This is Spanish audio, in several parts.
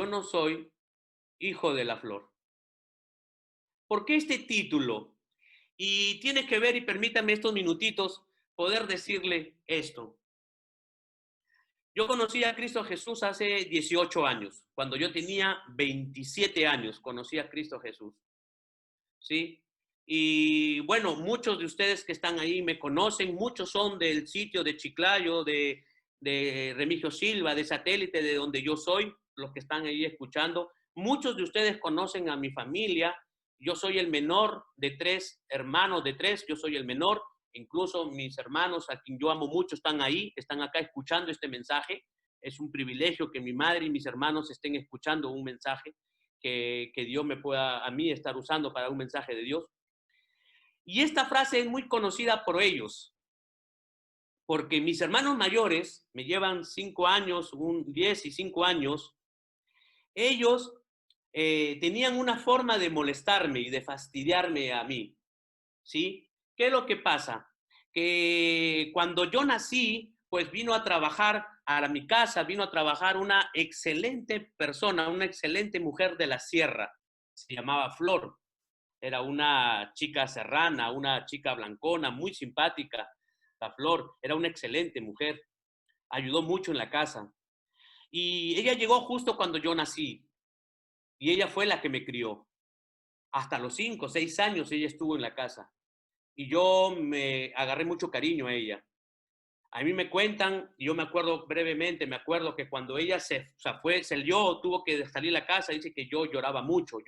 yo no soy hijo de la flor. ¿Por qué este título? Y tiene que ver, y permítame estos minutitos, poder decirle esto. Yo conocí a Cristo Jesús hace 18 años. Cuando yo tenía 27 años, conocí a Cristo Jesús. ¿Sí? Y bueno, muchos de ustedes que están ahí me conocen, muchos son del sitio de Chiclayo, de Remigio Silva, de Satélite, de donde yo soy, los que están ahí escuchando. Muchos de ustedes conocen a mi familia. Yo soy el menor de 3 hermanos, de 3, yo soy el menor. Incluso mis hermanos, a quien yo amo mucho, están ahí, están acá escuchando este mensaje. Es un privilegio que mi madre y mis hermanos estén escuchando un mensaje que Dios me pueda a mí estar usando para un mensaje de Dios. Y esta frase es muy conocida por ellos, porque mis hermanos mayores me llevan 5 años, 10 y 5 años. Ellos tenían una forma de molestarme y de fastidiarme a mí, ¿sí? ¿Qué es lo que pasa? Que cuando yo nací, pues vino a trabajar a mi casa, vino a trabajar una excelente persona, una excelente mujer de la sierra, se llamaba Flor. Era una chica serrana, una chica blancona, muy simpática. La Flor era una excelente mujer, ayudó mucho en la casa. Y ella llegó justo cuando yo nací y ella fue la que me crió. Hasta los 5, 6 años ella estuvo en la casa y yo me agarré mucho cariño a ella. A mí me cuentan, y yo me acuerdo brevemente, me acuerdo que cuando ella salió, tuvo que salir de la casa, dice que yo lloraba mucho,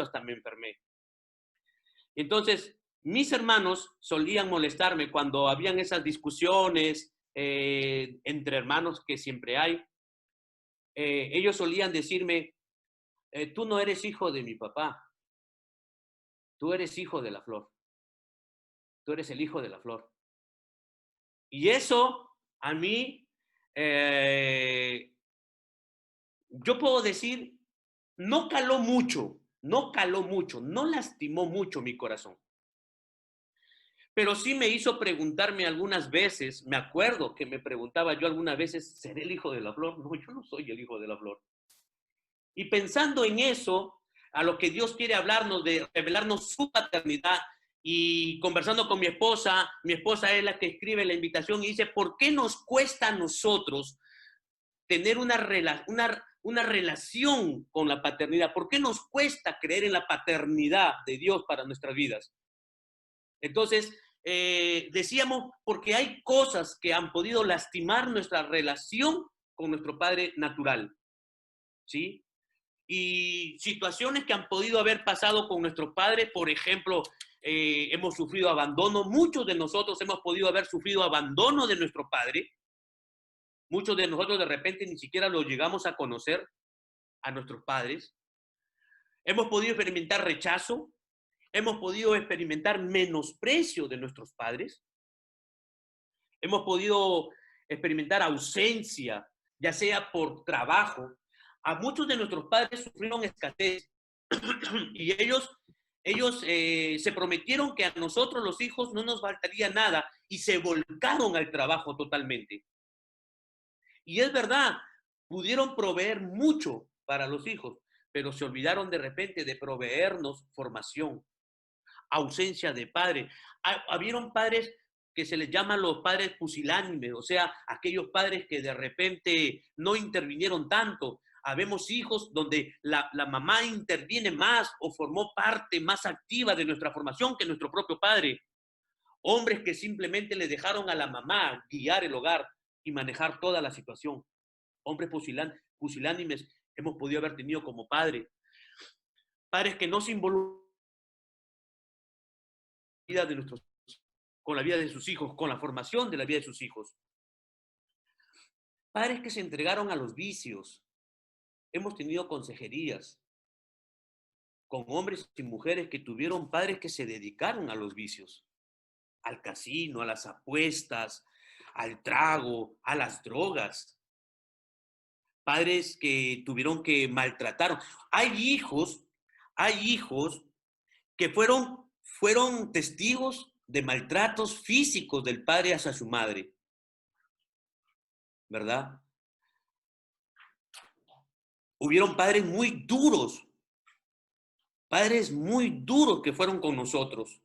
hasta me enfermé. Entonces, mis hermanos solían molestarme cuando habían esas discusiones entre hermanos que siempre hay. Ellos solían decirme, tú no eres hijo de mi papá, tú eres hijo de la flor, tú eres el hijo de la flor. Y eso a mí, eh, yo puedo decir, no caló mucho, no lastimó mucho mi corazón. Pero sí me hizo preguntarme algunas veces, me acuerdo que me preguntaba yo algunas veces, ¿seré el hijo de la flor? No, yo no soy el hijo de la flor. Y pensando en eso, a lo que Dios quiere hablarnos, de revelarnos su paternidad, y conversando con mi esposa es la que escribe la invitación y dice, ¿por qué nos cuesta a nosotros tener una relación con la paternidad? ¿Por qué nos cuesta creer en la paternidad de Dios para nuestras vidas? Entonces, decíamos, porque hay cosas que han podido lastimar nuestra relación con nuestro padre natural, ¿sí? Y situaciones que han podido haber pasado con nuestro padre, por ejemplo, hemos sufrido abandono, muchos de nosotros hemos podido haber sufrido abandono de nuestro padre, muchos de nosotros de repente ni siquiera lo llegamos a conocer a nuestros padres, hemos podido experimentar rechazo, hemos podido experimentar menosprecio de nuestros padres, hemos podido experimentar ausencia, ya sea por trabajo. A muchos de nuestros padres sufrieron escasez y ellos se prometieron que a nosotros los hijos no nos faltaría nada y se volcaron al trabajo totalmente. Y es verdad, pudieron proveer mucho para los hijos, pero se olvidaron de repente de proveernos formación, ausencia de padre. Habieron padres que se les llaman los padres pusilánimes, o sea, aquellos padres que de repente no intervinieron tanto. Habemos hijos donde la mamá interviene más o formó parte más activa de nuestra formación que nuestro propio padre. Hombres que simplemente le dejaron a la mamá guiar el hogar y manejar toda la situación. Hombres pusilánimes hemos podido haber tenido como padre. Padres que no se involucran vida de nuestros, con la vida de sus hijos, con la formación de la vida de sus hijos. Padres que se entregaron a los vicios. Hemos tenido consejerías con hombres y mujeres que tuvieron padres que se dedicaron a los vicios, al casino, a las apuestas, al trago, a las drogas. Padres que tuvieron que maltratar. Hay hijos que fueron testigos de maltratos físicos del padre hacia su madre, ¿verdad? Hubieron padres muy duros que fueron con nosotros.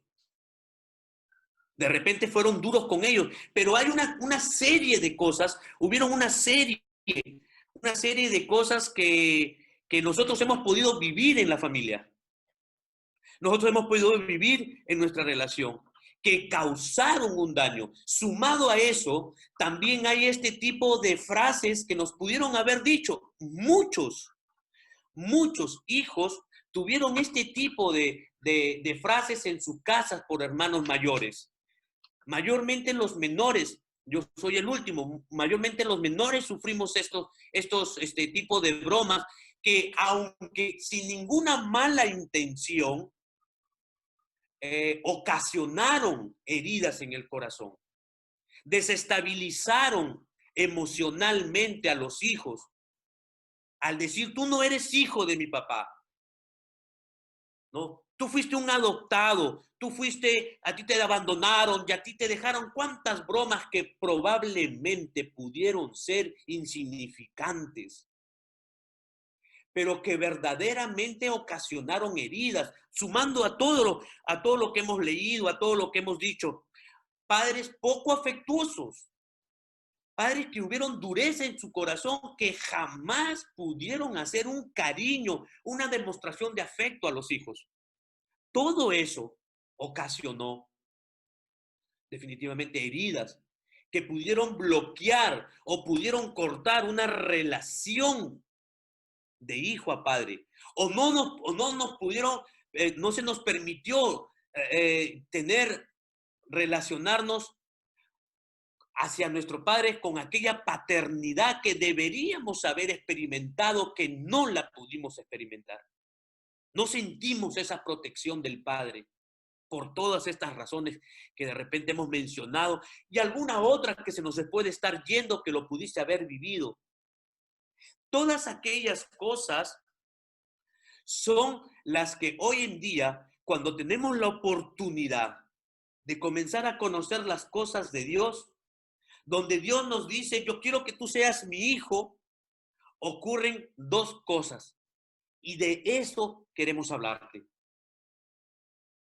De repente fueron duros con ellos, pero hay una serie de cosas, hubieron una serie de cosas que nosotros hemos podido vivir en la familia. Nosotros hemos podido vivir en nuestra relación, que causaron un daño. Sumado a eso, también hay este tipo de frases que nos pudieron haber dicho. Muchos hijos tuvieron este tipo de frases en sus casas por hermanos mayores. Mayormente los menores, yo soy el último, mayormente los menores sufrimos este tipo de bromas que aunque sin ninguna mala intención, ocasionaron heridas en el corazón, desestabilizaron emocionalmente a los hijos al decir, tú no eres hijo de mi papá, ¿no? Tú fuiste un adoptado, a ti te abandonaron y a ti te dejaron cuántas bromas que probablemente pudieron ser insignificantes, pero que verdaderamente ocasionaron heridas, sumando a todo lo que hemos leído, a todo lo que hemos dicho. Padres poco afectuosos, padres que hubieron dureza en su corazón, que jamás pudieron hacer un cariño, una demostración de afecto a los hijos. Todo eso ocasionó definitivamente heridas que pudieron bloquear o pudieron cortar una relación de hijo a padre. O no nos pudieron, no se nos permitió relacionarnos hacia nuestro padre con aquella paternidad que deberíamos haber experimentado, que no la pudimos experimentar. No sentimos esa protección del padre por todas estas razones que de repente hemos mencionado y alguna otra que se nos puede estar yendo que lo pudiste haber vivido. Todas aquellas cosas son las que hoy en día, cuando tenemos la oportunidad de comenzar a conocer las cosas de Dios, donde Dios nos dice, yo quiero que tú seas mi hijo, ocurren dos cosas. Y de eso queremos hablarte.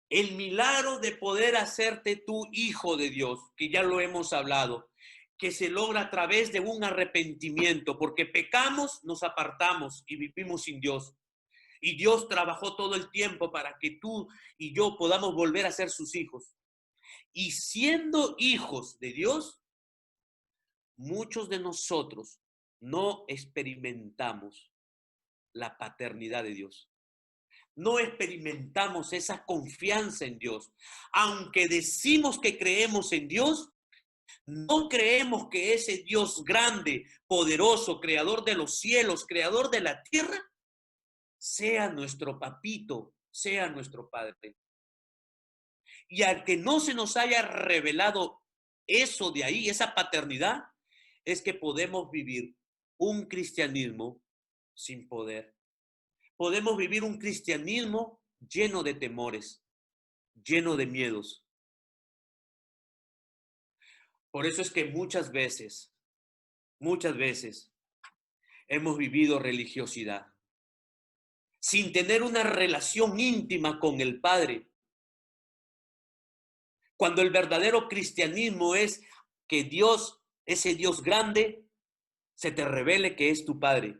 El milagro de poder hacerte tu hijo de Dios, que ya lo hemos hablado, que se logra a través de un arrepentimiento, porque pecamos, nos apartamos y vivimos sin Dios. Y Dios trabajó todo el tiempo para que tú y yo podamos volver a ser sus hijos. Y siendo hijos de Dios, muchos de nosotros no experimentamos la paternidad de Dios. No experimentamos esa confianza en Dios. Aunque decimos que creemos en Dios, no creemos que ese Dios grande, poderoso, creador de los cielos, creador de la tierra, sea nuestro papito, sea nuestro padre. Y al que no se nos haya revelado eso de ahí, esa paternidad, es que podemos vivir un cristianismo sin poder. Podemos vivir un cristianismo lleno de temores, lleno de miedos. Por eso es que muchas veces hemos vivido religiosidad sin tener una relación íntima con el Padre. Cuando el verdadero cristianismo es que Dios, ese Dios grande, se te revele que es tu Padre.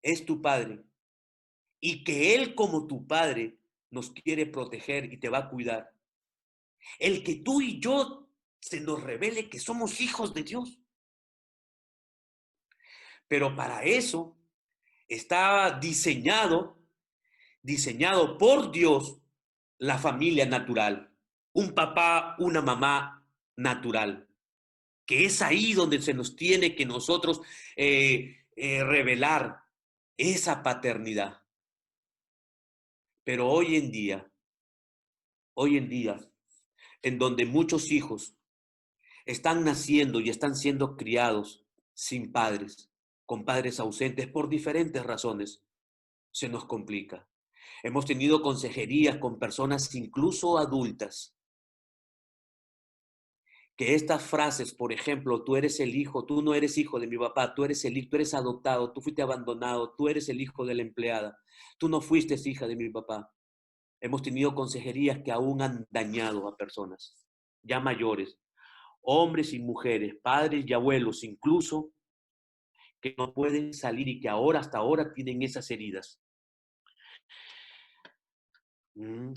Es tu Padre. Y que Él como tu Padre nos quiere proteger y te va a cuidar. El que tú y yo se nos revele que somos hijos de Dios. Pero para eso está diseñado por Dios la familia natural. Un papá, una mamá natural. Que es ahí donde se nos tiene que nosotros revelar esa paternidad. Pero hoy en día, en donde muchos hijos están naciendo y están siendo criados sin padres, con padres ausentes por diferentes razones, se nos complica. Hemos tenido consejerías con personas incluso adultas que estas frases, por ejemplo, tú eres el hijo, tú no eres hijo de mi papá, tú eres tú eres adoptado, tú fuiste abandonado, tú eres el hijo de la empleada, tú no fuiste hija de mi papá. Hemos tenido consejerías que aún han dañado a personas ya mayores, hombres y mujeres, padres y abuelos incluso, que no pueden salir y que ahora, hasta ahora, tienen esas heridas. Mm.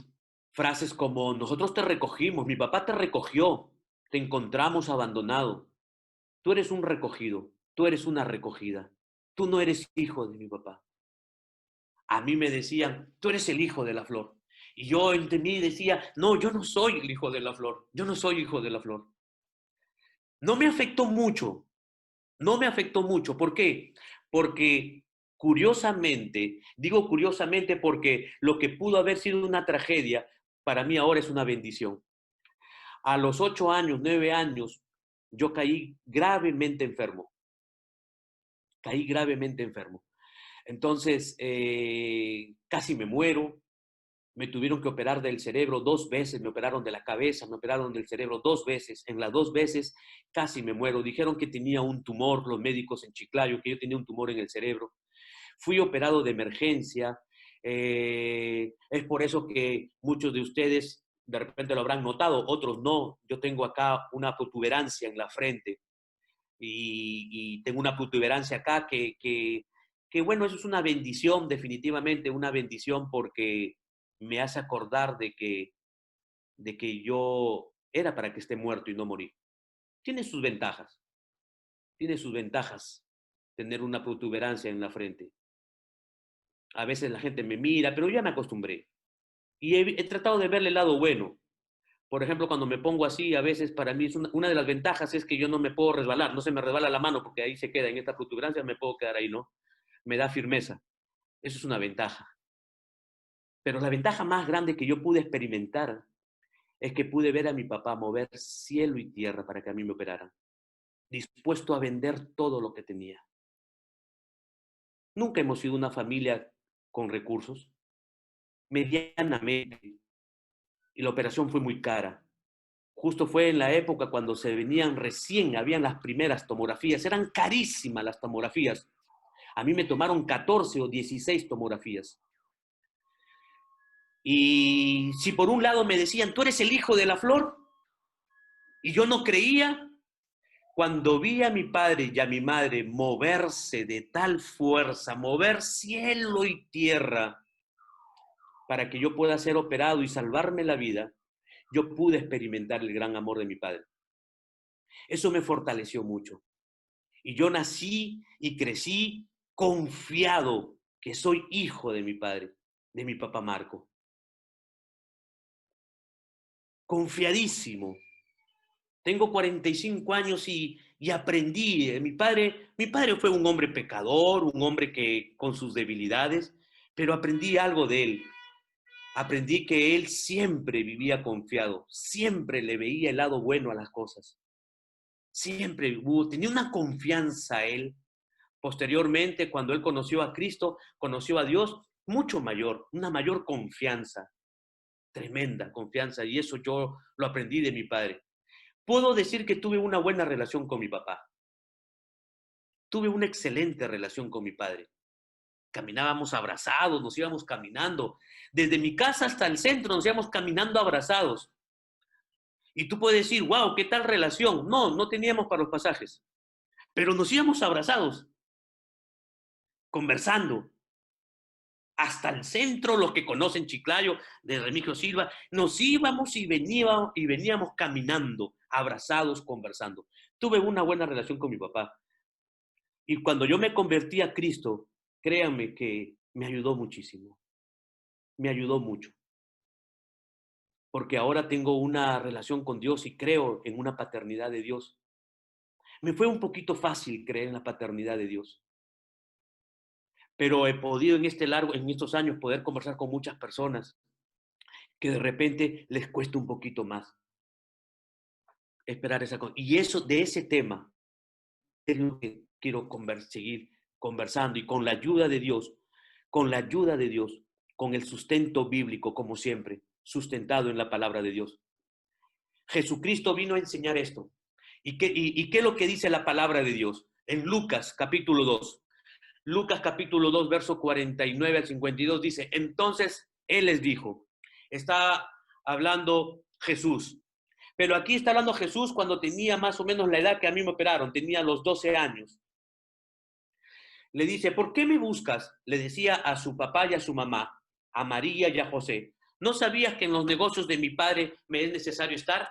Frases como, nosotros te recogimos, mi papá te recogió, te encontramos abandonado. Tú eres un recogido, tú eres una recogida. Tú no eres hijo de mi papá. A mí me decían, tú eres el hijo de la flor. Y yo entre mí decía, no, yo no soy el hijo de la flor. Yo no soy hijo de la flor. No me afectó mucho. No me afectó mucho. ¿Por qué? Porque curiosamente, digo curiosamente porque lo que pudo haber sido una tragedia, para mí ahora es una bendición. A los 8 años, 9 años, yo caí gravemente enfermo. Caí gravemente enfermo. Entonces, casi me muero. Me tuvieron que operar del cerebro 2 veces, me operaron de la cabeza, me operaron del cerebro 2 veces. En las 2 veces casi me muero. Dijeron que tenía un tumor, los médicos en Chiclayo, que yo tenía un tumor en el cerebro. Fui operado de emergencia. Es por eso que muchos de ustedes de repente lo habrán notado, otros no. Yo tengo acá una protuberancia en la frente y tengo una protuberancia acá que, bueno, eso es una bendición, definitivamente una bendición porque me hace acordar de que yo era para que esté muerto y no morir. Tiene sus ventajas, tiene sus ventajas tener una protuberancia en la frente. A veces la gente me mira, pero ya me acostumbré. Y he tratado de verle el lado bueno. Por ejemplo, cuando me pongo así, a veces para mí es una de las ventajas es que yo no me puedo resbalar, no se me resbala la mano porque ahí se queda, en esta protuberancia me puedo quedar ahí, ¿no? Me da firmeza. Eso es una ventaja. Pero la ventaja más grande que yo pude experimentar es que pude ver a mi papá mover cielo y tierra para que a mí me operaran, dispuesto a vender todo lo que tenía. Nunca hemos sido una familia con recursos, medianamente, y la operación fue muy cara. Justo fue en la época cuando se venían recién, habían las primeras tomografías, eran carísimas las tomografías. A mí me tomaron 14 o 16 tomografías. Y si por un lado me decían, tú eres el hijo de la flor, y yo no creía, cuando vi a mi padre y a mi madre moverse de tal fuerza, mover cielo y tierra para que yo pueda ser operado y salvarme la vida, yo pude experimentar el gran amor de mi padre. Eso me fortaleció mucho. Y yo nací y crecí confiado que soy hijo de mi padre, de mi papá Marco. Confiadísimo. Tengo 45 años y aprendí. Mi padre fue un hombre pecador, un hombre que con sus debilidades, pero aprendí algo de él. Aprendí que él siempre vivía confiado, siempre le veía el lado bueno a las cosas. Siempre tenía una confianza él. Posteriormente, cuando él conoció a Cristo, conoció a Dios mucho mayor, una mayor confianza, tremenda confianza, y eso yo lo aprendí de mi padre. Puedo decir que tuve una buena relación con mi papá. Tuve una excelente relación con mi padre. Caminábamos abrazados, nos íbamos caminando. Desde mi casa hasta el centro nos íbamos caminando abrazados. Y tú puedes decir, wow, ¿qué tal relación? No, no teníamos para los pasajes. Pero nos íbamos abrazados, conversando. Hasta el centro, los que conocen Chiclayo, de Remigio Silva, nos íbamos y veníamos caminando, abrazados, conversando. Tuve una buena relación con mi papá. Y cuando yo me convertí a Cristo, créanme que me ayudó muchísimo, me ayudó mucho, porque ahora tengo una relación con Dios y creo en una paternidad de Dios. Me fue un poquito fácil creer en la paternidad de Dios, pero he podido en estos años, poder conversar con muchas personas que de repente les cuesta un poquito más esperar esa cosa. Y eso, de ese tema, es lo que quiero seguir conversando y con la ayuda de Dios, con la ayuda de Dios, con el sustento bíblico, como siempre, sustentado en la palabra de Dios. Jesucristo vino a enseñar esto. ¿Y qué es lo que dice la palabra de Dios? En Lucas capítulo 2. Lucas capítulo 2, verso 49 al 52 dice, entonces Él les dijo, está hablando Jesús, pero aquí está hablando Jesús cuando tenía más o menos la edad que a mí me operaron, tenía los 12 años. Le dice, ¿por qué me buscas? Le decía a su papá y a su mamá, a María y a José. ¿No sabías que en los negocios de mi padre me es necesario estar?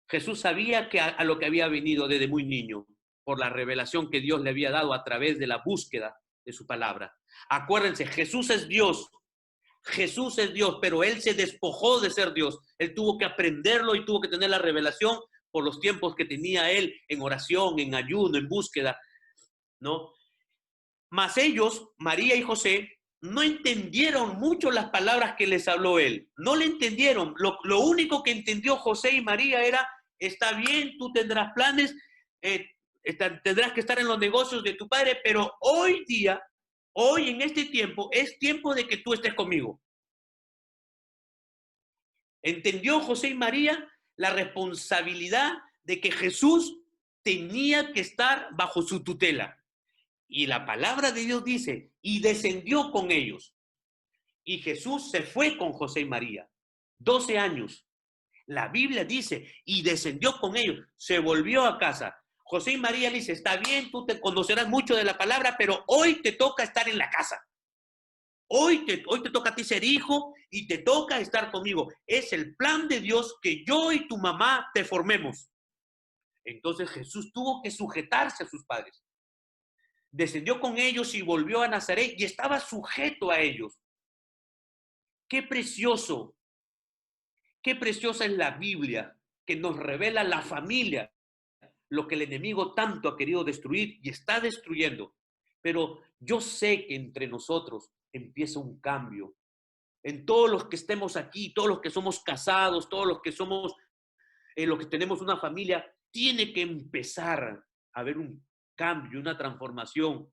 Jesús sabía que a lo que había venido desde muy niño, por la revelación que Dios le había dado a través de la búsqueda de su palabra. Acuérdense, Jesús es Dios, pero Él se despojó de ser Dios. Él tuvo que aprenderlo y tuvo que tener la revelación por los tiempos que tenía Él en oración, en ayuno, en búsqueda, ¿no? Mas ellos, María y José, no entendieron mucho las palabras que les habló Él. No le entendieron. Lo único que entendió José y María era, está bien, tú tendrás planes, tendrás que estar en los negocios de tu padre, pero hoy día, hoy en este tiempo, es tiempo de que tú estés conmigo. ¿Entendió José y María la responsabilidad de que Jesús tenía que estar bajo su tutela? Y la palabra de Dios dice, y descendió con ellos. Y Jesús se fue con José y María. 12 años. La Biblia dice, y descendió con ellos. Se volvió a casa. José y María le dice, está bien, tú te conocerás mucho de la palabra, pero hoy te toca estar en la casa. Hoy te toca a ti ser hijo y te toca estar conmigo. Es el plan de Dios que yo y tu mamá te formemos. Entonces Jesús tuvo que sujetarse a sus padres. Descendió con ellos y volvió a Nazaret y estaba sujeto a ellos. Qué precioso, qué preciosa es la Biblia que nos revela la familia, lo que el enemigo tanto ha querido destruir y está destruyendo. Pero yo sé que entre nosotros empieza un cambio. En todos los que estemos aquí, todos los que somos casados, todos los que somos, los que tenemos una familia, tiene que empezar a haber un cambio, una transformación.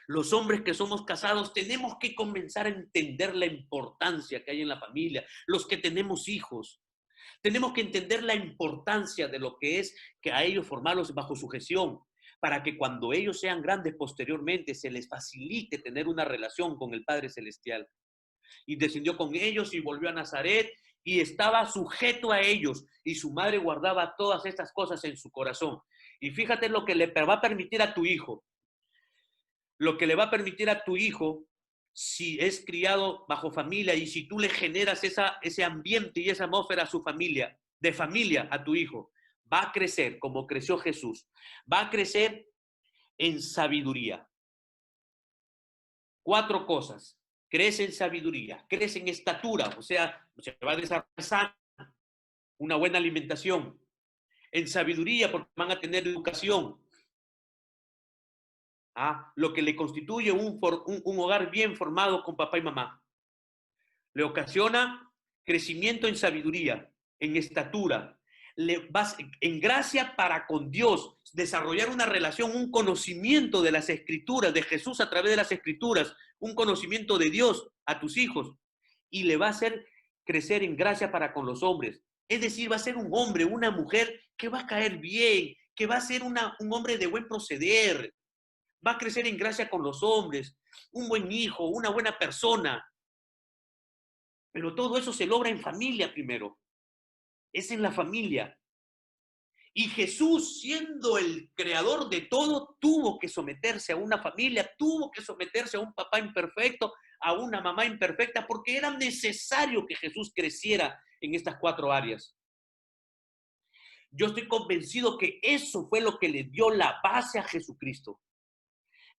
Los hombres que somos casados tenemos que comenzar a entender la importancia que hay en la familia. Los que tenemos hijos, tenemos que entender la importancia de lo que es que a ellos formarlos bajo sujeción, para que cuando ellos sean grandes posteriormente se les facilite tener una relación con el Padre Celestial. Y descendió con ellos y volvió a Nazaret y estaba sujeto a ellos y su madre guardaba todas estas cosas en su corazón. Y fíjate lo que le va a permitir a tu hijo. Lo que le va a permitir a tu hijo, si es criado bajo familia y si tú le generas ese ambiente y esa atmósfera a su familia, de familia a tu hijo, va a crecer como creció Jesús, va a crecer en sabiduría. 4 cosas. Crece en sabiduría, crece en estatura, o sea, se va a desarrollar una buena alimentación. En sabiduría, porque van a tener educación. Lo que le constituye un hogar bien formado con papá y mamá. Le ocasiona crecimiento en sabiduría, en estatura, en gracia para con Dios, desarrollar una relación, un conocimiento de las escrituras, de Jesús a través de las escrituras, un conocimiento de Dios a tus hijos, y le va a hacer crecer en gracia para con los hombres. Es decir, va a ser un hombre, una mujer que va a caer bien, que va a ser un hombre de buen proceder, va a crecer en gracia con los hombres, un buen hijo, una buena persona. Pero todo eso se logra en familia primero. Es en la familia. Y Jesús, siendo el creador de todo, tuvo que someterse a una familia, tuvo que someterse a un papá imperfecto, a una mamá imperfecta, porque era necesario que Jesús creciera en estas 4 áreas. Yo estoy convencido que eso fue lo que le dio la base a Jesucristo.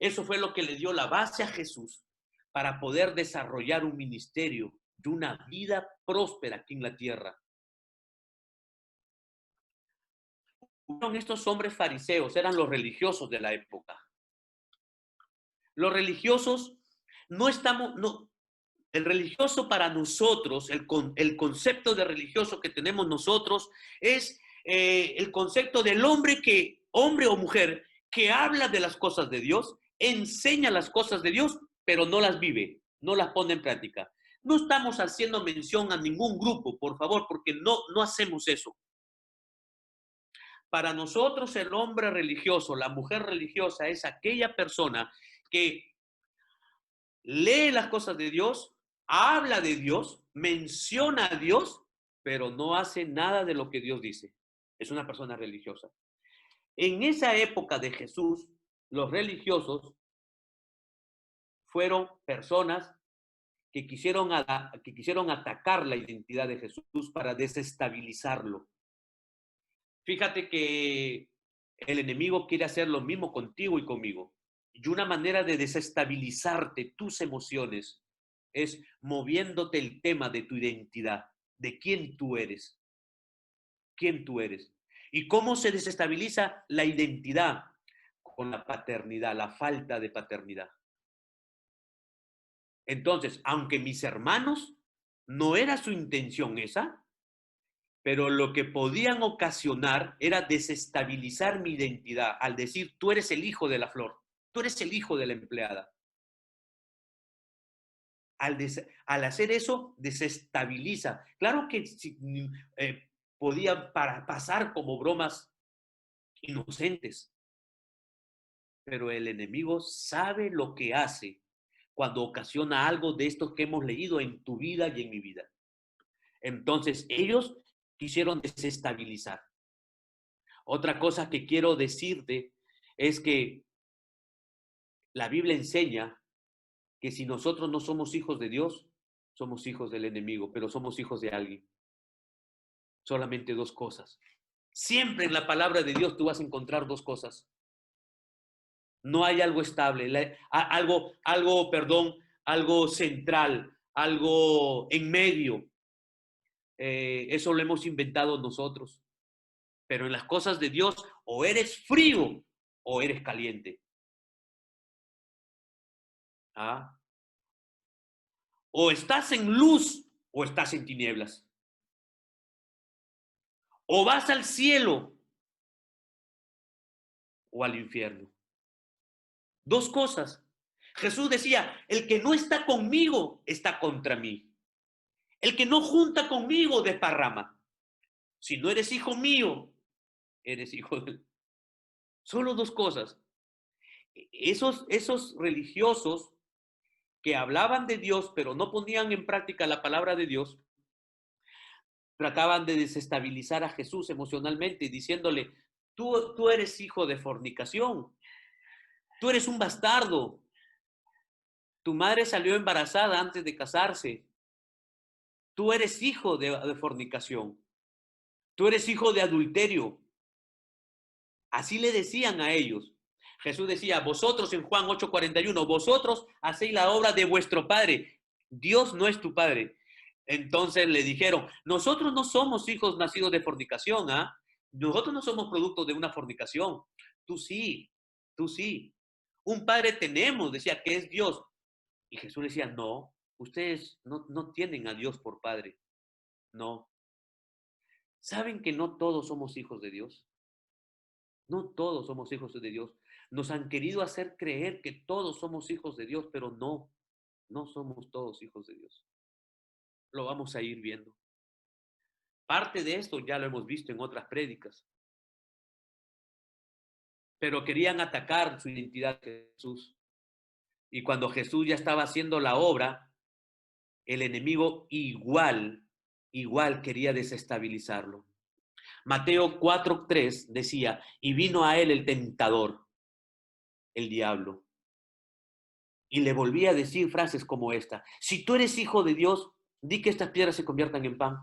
Eso fue lo que le dio la base a Jesús para poder desarrollar un ministerio y una vida próspera aquí en la tierra. Estos hombres fariseos eran los religiosos de la época. Los religiosos el religioso para nosotros, el concepto de religioso que tenemos nosotros es el concepto del hombre o mujer, que habla de las cosas de Dios, enseña las cosas de Dios, pero no las vive, no las pone en práctica. No estamos haciendo mención a ningún grupo, por favor, porque no hacemos eso. Para nosotros el hombre religioso, la mujer religiosa es aquella persona que lee las cosas de Dios, habla de Dios, menciona a Dios, pero no hace nada de lo que Dios dice. Es una persona religiosa. En esa época de Jesús, los religiosos fueron personas que quisieron atacar la identidad de Jesús para desestabilizarlo. Fíjate que el enemigo quiere hacer lo mismo contigo y conmigo. Y una manera de desestabilizarte tus emociones es moviéndote el tema de tu identidad, de quién tú eres, quién tú eres. ¿Y cómo se desestabiliza la identidad? Con la paternidad, la falta de paternidad. Entonces, aunque mis hermanos, no era su intención esa, pero lo que podían ocasionar era desestabilizar mi identidad al decir, tú eres el hijo de la flor, tú eres el hijo de la empleada. Al hacer eso, desestabiliza. Claro que podían pasar como bromas inocentes, pero el enemigo sabe lo que hace cuando ocasiona algo de estos que hemos leído en tu vida y en mi vida. Entonces, ellos quisieron desestabilizar. Otra cosa que quiero decirte es que la Biblia enseña que si nosotros no somos hijos de Dios, somos hijos del enemigo, pero somos hijos de alguien. Solamente dos cosas. Siempre en la palabra de Dios tú vas a encontrar dos cosas. No hay algo estable, algo central, algo en medio. Eso lo hemos inventado nosotros. Pero en las cosas de Dios, o eres frío o eres caliente. ¿Ah? O estás en luz o estás en tinieblas. O vas al cielo o al infierno. Dos cosas. Jesús decía, el que no está conmigo está contra mí. El que no junta conmigo desparrama. Si no eres hijo mío, eres hijo de... Solo dos cosas. Esos religiosos que hablaban de Dios, pero no ponían en práctica la palabra de Dios, trataban de desestabilizar a Jesús emocionalmente, diciéndole, tú eres hijo de fornicación, tú eres un bastardo, tu madre salió embarazada antes de casarse, tú eres hijo de fornicación, tú eres hijo de adulterio. Así le decían a ellos. Jesús decía, vosotros en Juan 8:41, vosotros hacéis la obra de vuestro padre. Dios no es tu padre. Entonces le dijeron, nosotros no somos hijos nacidos de fornicación, ¿ah? Nosotros no somos producto de una fornicación. Tú sí, tú sí. Un padre tenemos, decía, que es Dios. Y Jesús decía, no, ustedes no tienen a Dios por padre. No. ¿Saben que no todos somos hijos de Dios? No todos somos hijos de Dios. Nos han querido hacer creer que todos somos hijos de Dios, pero no, no somos todos hijos de Dios. Lo vamos a ir viendo. Parte de esto ya lo hemos visto en otras prédicas, pero querían atacar su identidad de Jesús. Y cuando Jesús ya estaba haciendo la obra, el enemigo igual quería desestabilizarlo. Mateo 4:3 decía, y vino a él el tentador, el diablo, y le volvía a decir frases como esta, si tú eres hijo de Dios, di que estas piedras se conviertan en pan.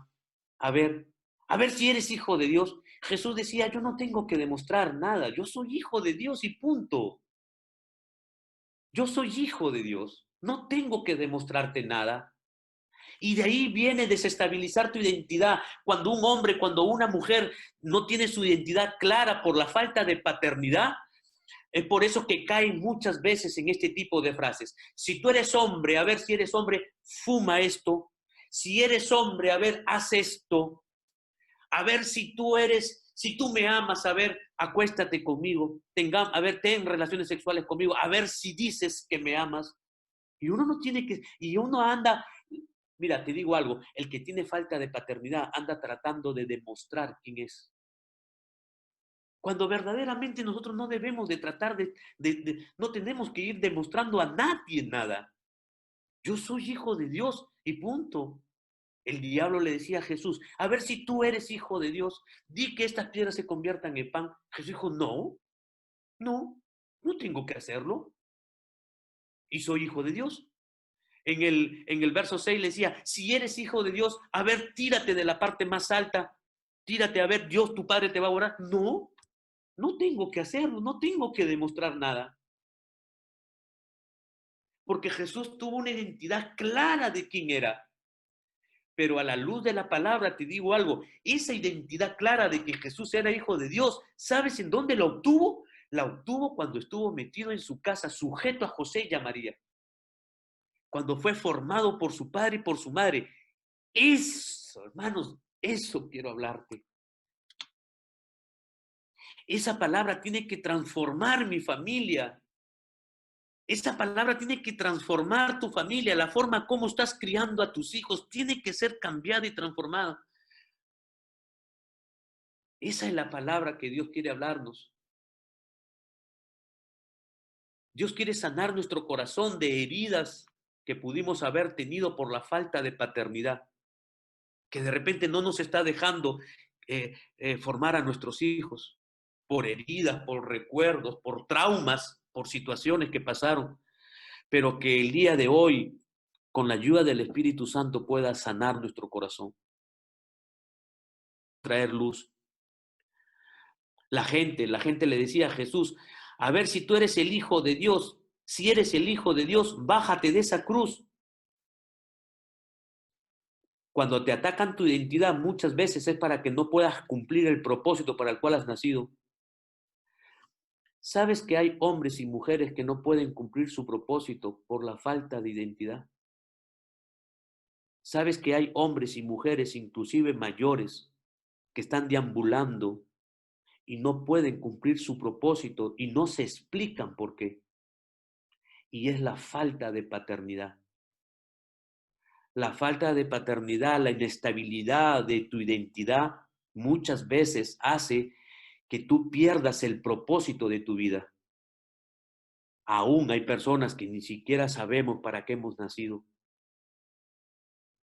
A ver, a ver si eres hijo de Dios. Jesús decía, yo no tengo que demostrar nada, yo soy hijo de Dios y punto. Yo soy hijo de Dios, no tengo que demostrarte nada. Y de ahí viene desestabilizar tu identidad. Cuando un hombre, cuando una mujer no tiene su identidad clara por la falta de paternidad, es por eso que caen muchas veces en este tipo de frases. Si tú eres hombre, a ver si eres hombre, fuma esto. Si eres hombre, a ver, haz esto. A ver si tú me amas, a ver, acuéstate conmigo. A ver, ten relaciones sexuales conmigo. A ver si dices que me amas. Y uno no tiene que, y uno anda, mira, te digo algo, el que tiene falta de paternidad anda tratando de demostrar quién es. Cuando verdaderamente nosotros no debemos de tratar no tenemos que ir demostrando a nadie nada. Yo soy hijo de Dios y punto. El diablo le decía a Jesús, a ver si tú eres hijo de Dios, di que estas piedras se conviertan en pan. Jesús dijo, no, no, no tengo que hacerlo. Y soy hijo de Dios. En el verso 6 le decía, si eres hijo de Dios, a ver, tírate de la parte más alta, tírate a ver, Dios tu Padre te va a orar. No, no tengo que hacerlo, no tengo que demostrar nada. Porque Jesús tuvo una identidad clara de quién era. Pero a la luz de la palabra te digo algo, esa identidad clara de que Jesús era hijo de Dios, ¿sabes en dónde la obtuvo? La obtuvo cuando estuvo metido en su casa, sujeto a José y a María. Cuando fue formado por su padre y por su madre. Eso, hermanos, eso quiero hablarte. Esa palabra tiene que transformar mi familia. Esa palabra tiene que transformar tu familia. La forma como estás criando a tus hijos tiene que ser cambiada y transformada. Esa es la palabra que Dios quiere hablarnos. Dios quiere sanar nuestro corazón de heridas que pudimos haber tenido por la falta de paternidad, que de repente no nos está dejando formar a nuestros hijos por heridas, por recuerdos, por traumas, por situaciones que pasaron, pero que el día de hoy, con la ayuda del Espíritu Santo, pueda sanar nuestro corazón, traer luz. La gente le decía a Jesús, a ver si tú eres el Hijo de Dios, si eres el Hijo de Dios, bájate de esa cruz. Cuando te atacan tu identidad, muchas veces es para que no puedas cumplir el propósito para el cual has nacido. ¿Sabes que hay hombres y mujeres que no pueden cumplir su propósito por la falta de identidad? ¿Sabes que hay hombres y mujeres, inclusive mayores, que están deambulando y no pueden cumplir su propósito y no se explican por qué? Y es la falta de paternidad. La falta de paternidad, la inestabilidad de tu identidad muchas veces hace que tú pierdas el propósito de tu vida. Aún hay personas que ni siquiera sabemos para qué hemos nacido.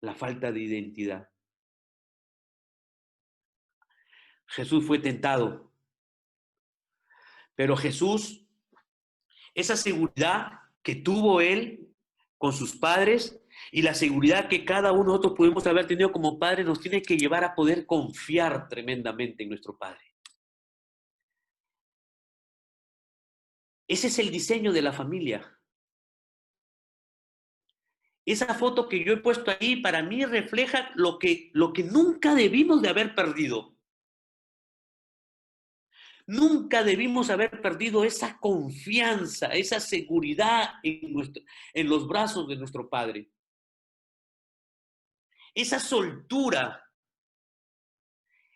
La falta de identidad. Jesús fue tentado, pero Jesús, esa seguridad que tuvo él con sus padres y la seguridad que cada uno de nosotros pudimos haber tenido como padres nos tiene que llevar a poder confiar tremendamente en nuestro Padre. Ese es el diseño de la familia. Esa foto que yo he puesto ahí para mí refleja lo que nunca debimos de haber perdido. Nunca debimos haber perdido esa confianza, esa seguridad en los brazos de nuestro Padre. Esa soltura,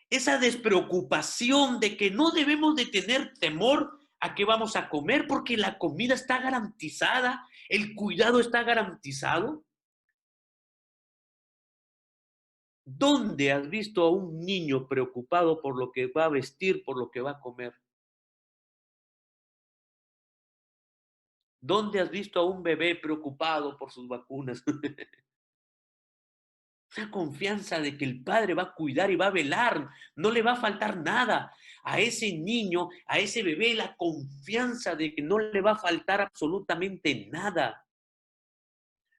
esa despreocupación de que no debemos de tener temor a qué vamos a comer porque la comida está garantizada, el cuidado está garantizado. ¿Dónde has visto a un niño preocupado por lo que va a vestir, por lo que va a comer? ¿Dónde has visto a un bebé preocupado por sus vacunas? Una confianza de que el padre va a cuidar y va a velar, no le va a faltar nada. A ese niño, a ese bebé, la confianza de que no le va a faltar absolutamente nada.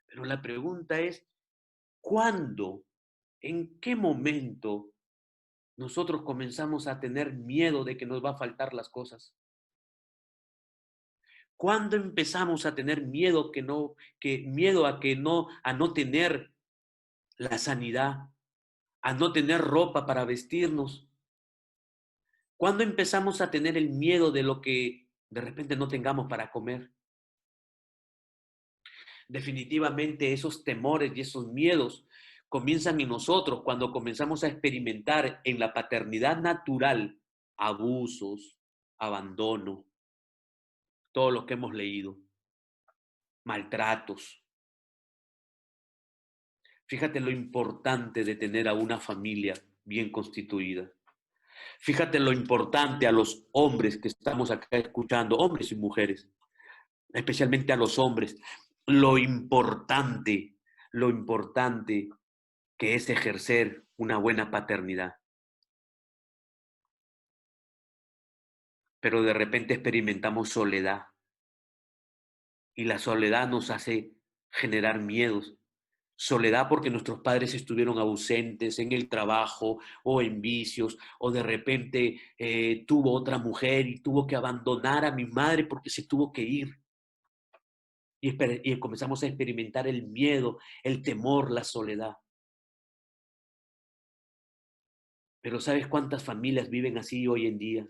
Pero la pregunta es, ¿cuándo? ¿En qué momento nosotros comenzamos a tener miedo de que nos va a faltar las cosas? ¿Cuándo empezamos a tener miedo miedo a no tener la sanidad, a no tener ropa para vestirnos? ¿Cuándo empezamos a tener el miedo de lo que de repente no tengamos para comer? Definitivamente esos temores y esos miedos comienzan en nosotros cuando comenzamos a experimentar en la paternidad natural abusos, abandono, todo lo que hemos leído, maltratos. Fíjate lo importante de tener a una familia bien constituida. Fíjate lo importante a los hombres que estamos acá escuchando, hombres y mujeres, especialmente a los hombres, lo importante que es ejercer una buena paternidad. Pero de repente experimentamos soledad y la soledad nos hace generar miedos. Soledad porque nuestros padres estuvieron ausentes en el trabajo o en vicios, o de repente tuvo otra mujer y tuvo que abandonar a mi madre porque se tuvo que ir. Y comenzamos a experimentar el miedo, el temor, la soledad. Pero ¿sabes cuántas familias viven así hoy en día?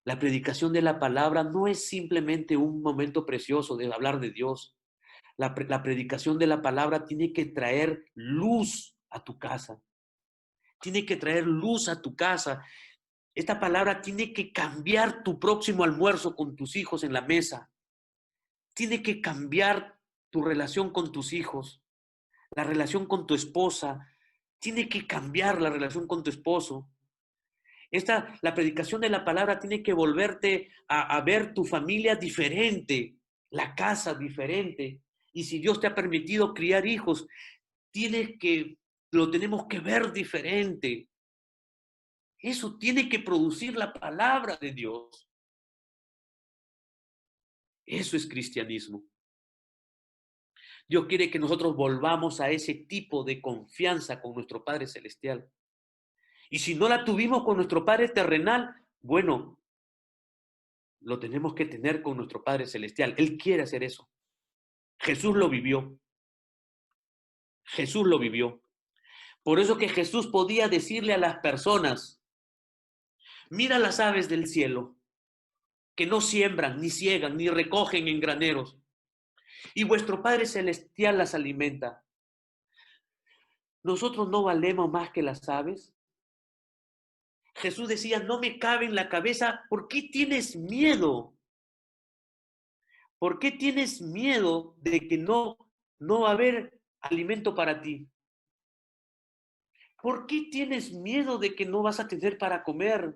La predicación de la palabra no es simplemente un momento precioso de hablar de Dios. La predicación de la palabra tiene que traer luz a tu casa. Tiene que traer luz a tu casa. Esta palabra tiene que cambiar tu próximo almuerzo con tus hijos en la mesa. Tiene que cambiar tu relación con tus hijos, la relación con tu esposa. Tiene que cambiar la relación con tu esposo. La predicación de la palabra tiene que volverte a ver tu familia diferente, la casa diferente. Y si Dios te ha permitido criar hijos, lo tenemos que ver diferente. Eso tiene que producir la palabra de Dios. Eso es cristianismo. Dios quiere que nosotros volvamos a ese tipo de confianza con nuestro Padre Celestial. Y si no la tuvimos con nuestro Padre terrenal, bueno, lo tenemos que tener con nuestro Padre Celestial. Él quiere hacer eso. Jesús lo vivió. Jesús lo vivió. Por eso que Jesús podía decirle a las personas, mira las aves del cielo, que no siembran, ni ciegan, ni recogen en graneros, y vuestro Padre Celestial las alimenta. ¿Nosotros no valemos más que las aves? Jesús decía, no me cabe en la cabeza, ¿por qué tienes miedo? ¿Por qué tienes miedo de que no va a haber alimento para ti? ¿Por qué tienes miedo de que no vas a tener para comer?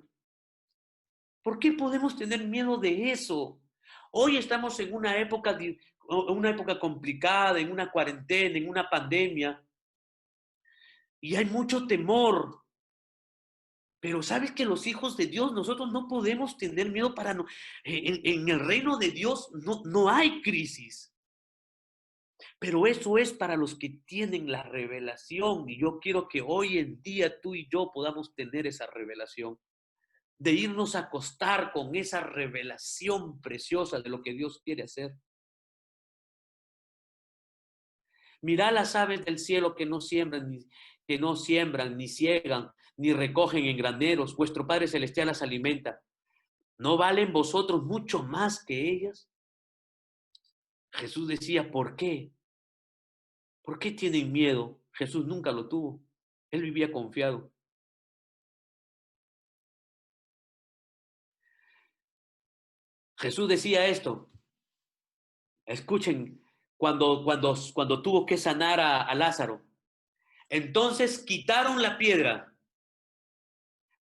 ¿Por qué podemos tener miedo de eso? Hoy estamos en una época complicada, en una cuarentena, en una pandemia, y hay mucho temor. Pero sabes que los hijos de Dios, nosotros no podemos tener miedo para no. En el reino de Dios no hay crisis. Pero eso es para los que tienen la revelación. Y yo quiero que hoy en día tú y yo podamos tener esa revelación. De irnos a acostar con esa revelación preciosa de lo que Dios quiere hacer. Mirá las aves del cielo que no siembran, ni ciegan, ni recogen en graneros. Vuestro Padre Celestial las alimenta. ¿No valen vosotros mucho más que ellas? Jesús decía, ¿por qué? ¿Por qué tienen miedo? Jesús nunca lo tuvo. Él vivía confiado. Jesús decía esto. Escuchen, cuando tuvo que sanar a Lázaro. Entonces quitaron la piedra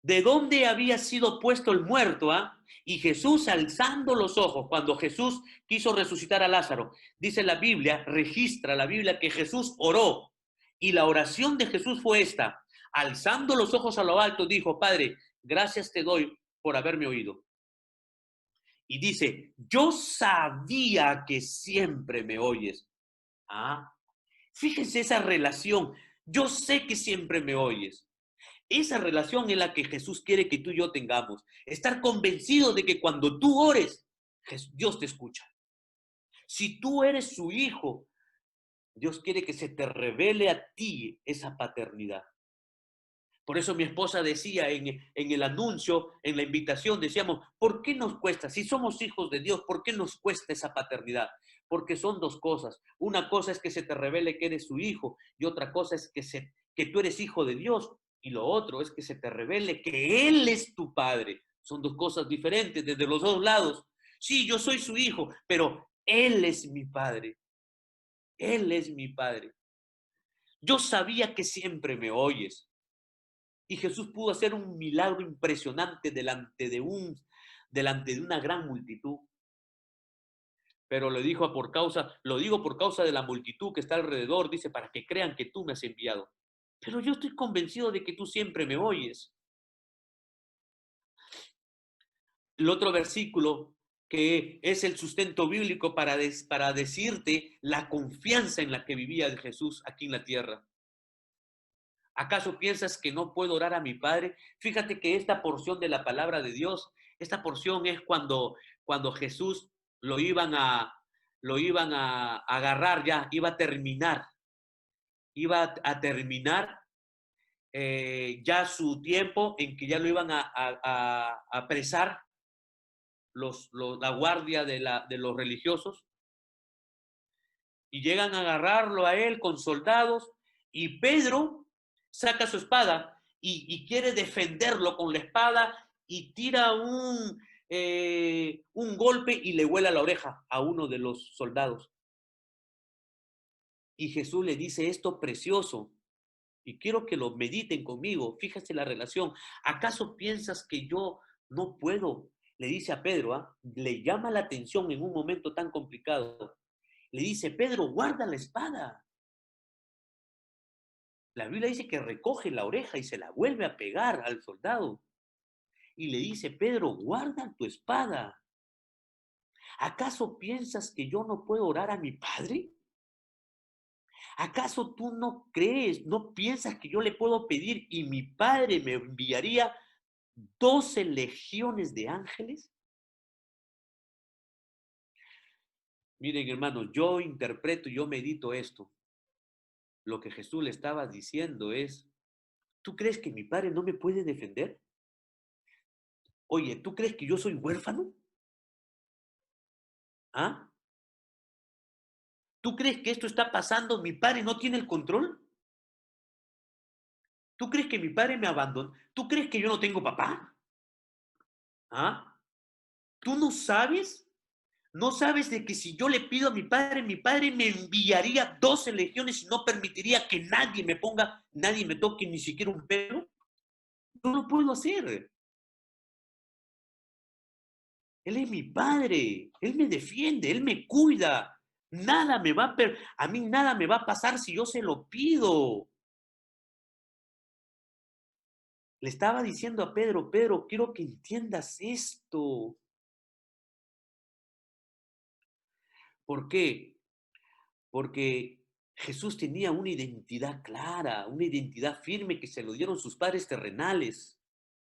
de dónde había sido puesto el muerto, ¿ah? Y Jesús alzando los ojos, cuando Jesús quiso resucitar a Lázaro, dice la Biblia, registra la Biblia que Jesús oró. Y la oración de Jesús fue esta, alzando los ojos a lo alto, dijo, Padre, gracias te doy por haberme oído. Y dice, yo sabía que siempre me oyes. Ah, fíjense esa relación, yo sé que siempre me oyes. Esa relación es la que Jesús quiere que tú y yo tengamos. Estar convencido de que cuando tú ores, Dios te escucha. Si tú eres su hijo, Dios quiere que se te revele a ti esa paternidad. Por eso mi esposa decía en el anuncio, en la invitación, decíamos, ¿por qué nos cuesta? Si somos hijos de Dios, ¿por qué nos cuesta esa paternidad? Porque son dos cosas. Una cosa es que se te revele que eres su hijo y otra cosa es que tú eres hijo de Dios. Y lo otro es que se te revele que Él es tu padre. Son dos cosas diferentes desde los dos lados. Sí, yo soy su hijo, pero Él es mi padre. Él es mi padre. Yo sabía que siempre me oyes. Y Jesús pudo hacer un milagro impresionante delante de una gran multitud. Pero le dijo lo digo por causa de la multitud que está alrededor, dice, para que crean que tú me has enviado. Pero yo estoy convencido de que tú siempre me oyes. El otro versículo que es el sustento bíblico para decirte la confianza en la que vivía Jesús aquí en la tierra. ¿Acaso piensas que no puedo orar a mi Padre? Fíjate que esta porción de la palabra de Dios, esta porción es cuando Jesús lo iban a, lo iban a agarrar ya, iba a terminar ya su tiempo en que ya lo iban a apresar la guardia de los religiosos y llegan a agarrarlo a él con soldados y Pedro saca su espada y quiere defenderlo con la espada y tira un golpe y le vuela la oreja a uno de los soldados. Y Jesús le dice esto precioso y quiero que lo mediten conmigo. Fíjate la relación. ¿Acaso piensas que yo no puedo? Le dice a Pedro, le llama la atención en un momento tan complicado. Le dice, Pedro, guarda la espada. La Biblia dice que recoge la oreja y se la vuelve a pegar al soldado. Y le dice, Pedro, guarda tu espada. ¿Acaso piensas que yo no puedo orar a mi Padre? ¿Acaso tú no crees, no piensas que yo le puedo pedir y mi Padre me enviaría 12 legiones de ángeles? Miren, hermanos, yo interpreto, yo medito esto. Lo que Jesús le estaba diciendo es, ¿tú crees que mi Padre no me puede defender? Oye, ¿tú crees que yo soy huérfano? ¿Ah? ¿Tú crees que esto está pasando? ¿Mi padre no tiene el control? ¿Tú crees que mi padre me abandonó? ¿Tú crees que yo no tengo papá? ¿Ah? ¿Tú no sabes? ¿No sabes de que si yo le pido a mi padre me enviaría 12 legiones y no permitiría que nadie me toque ni siquiera un pelo? No lo puedo hacer. Él es mi padre, él me defiende, él me cuida. A mí nada me va a pasar si yo se lo pido. Le estaba diciendo a Pedro, Pedro, quiero que entiendas esto. ¿Por qué? Porque Jesús tenía una identidad clara, una identidad firme que se lo dieron sus padres terrenales.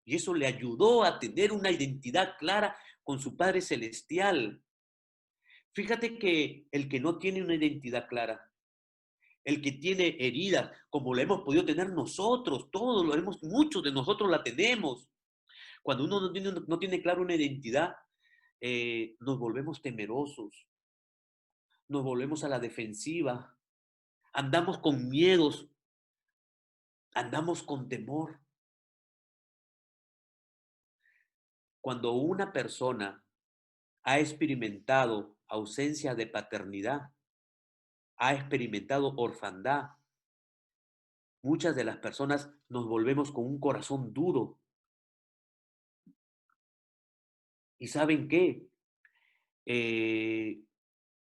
Y eso le ayudó a tener una identidad clara con su Padre Celestial. Fíjate que el que no tiene una identidad clara, el que tiene heridas, como la hemos podido tener nosotros, muchos de nosotros la tenemos. Cuando uno no tiene clara una identidad, nos volvemos temerosos, nos volvemos a la defensiva, andamos con miedos, andamos con temor. Cuando una persona ha experimentado ausencia de paternidad, ha experimentado orfandad, muchas de las personas nos volvemos con un corazón duro. ¿Y saben qué? Eh,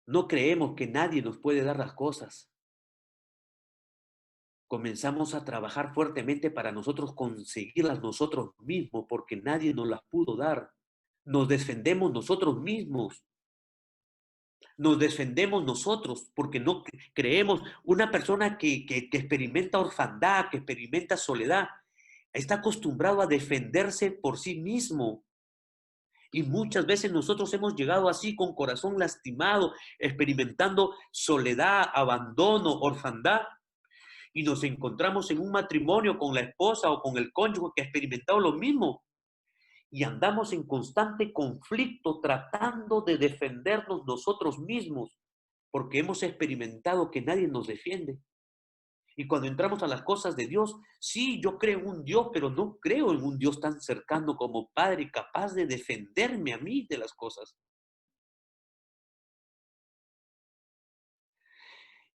no creemos que nadie nos puede dar las cosas. Comenzamos a trabajar fuertemente para nosotros conseguirlas nosotros mismos porque nadie nos las pudo dar. Nos defendemos nosotros mismos. Nos defendemos nosotros porque no creemos. Una persona que experimenta orfandad, que experimenta soledad, está acostumbrado a defenderse por sí mismo. Y muchas veces nosotros hemos llegado así con corazón lastimado, experimentando soledad, abandono, orfandad, y nos encontramos en un matrimonio con la esposa o con el cónyuge que ha experimentado lo mismo. Y andamos en constante conflicto tratando de defendernos nosotros mismos, porque hemos experimentado que nadie nos defiende. Y cuando entramos a las cosas de Dios, sí, yo creo en un Dios, pero no creo en un Dios tan cercano como Padre, capaz de defenderme a mí de las cosas.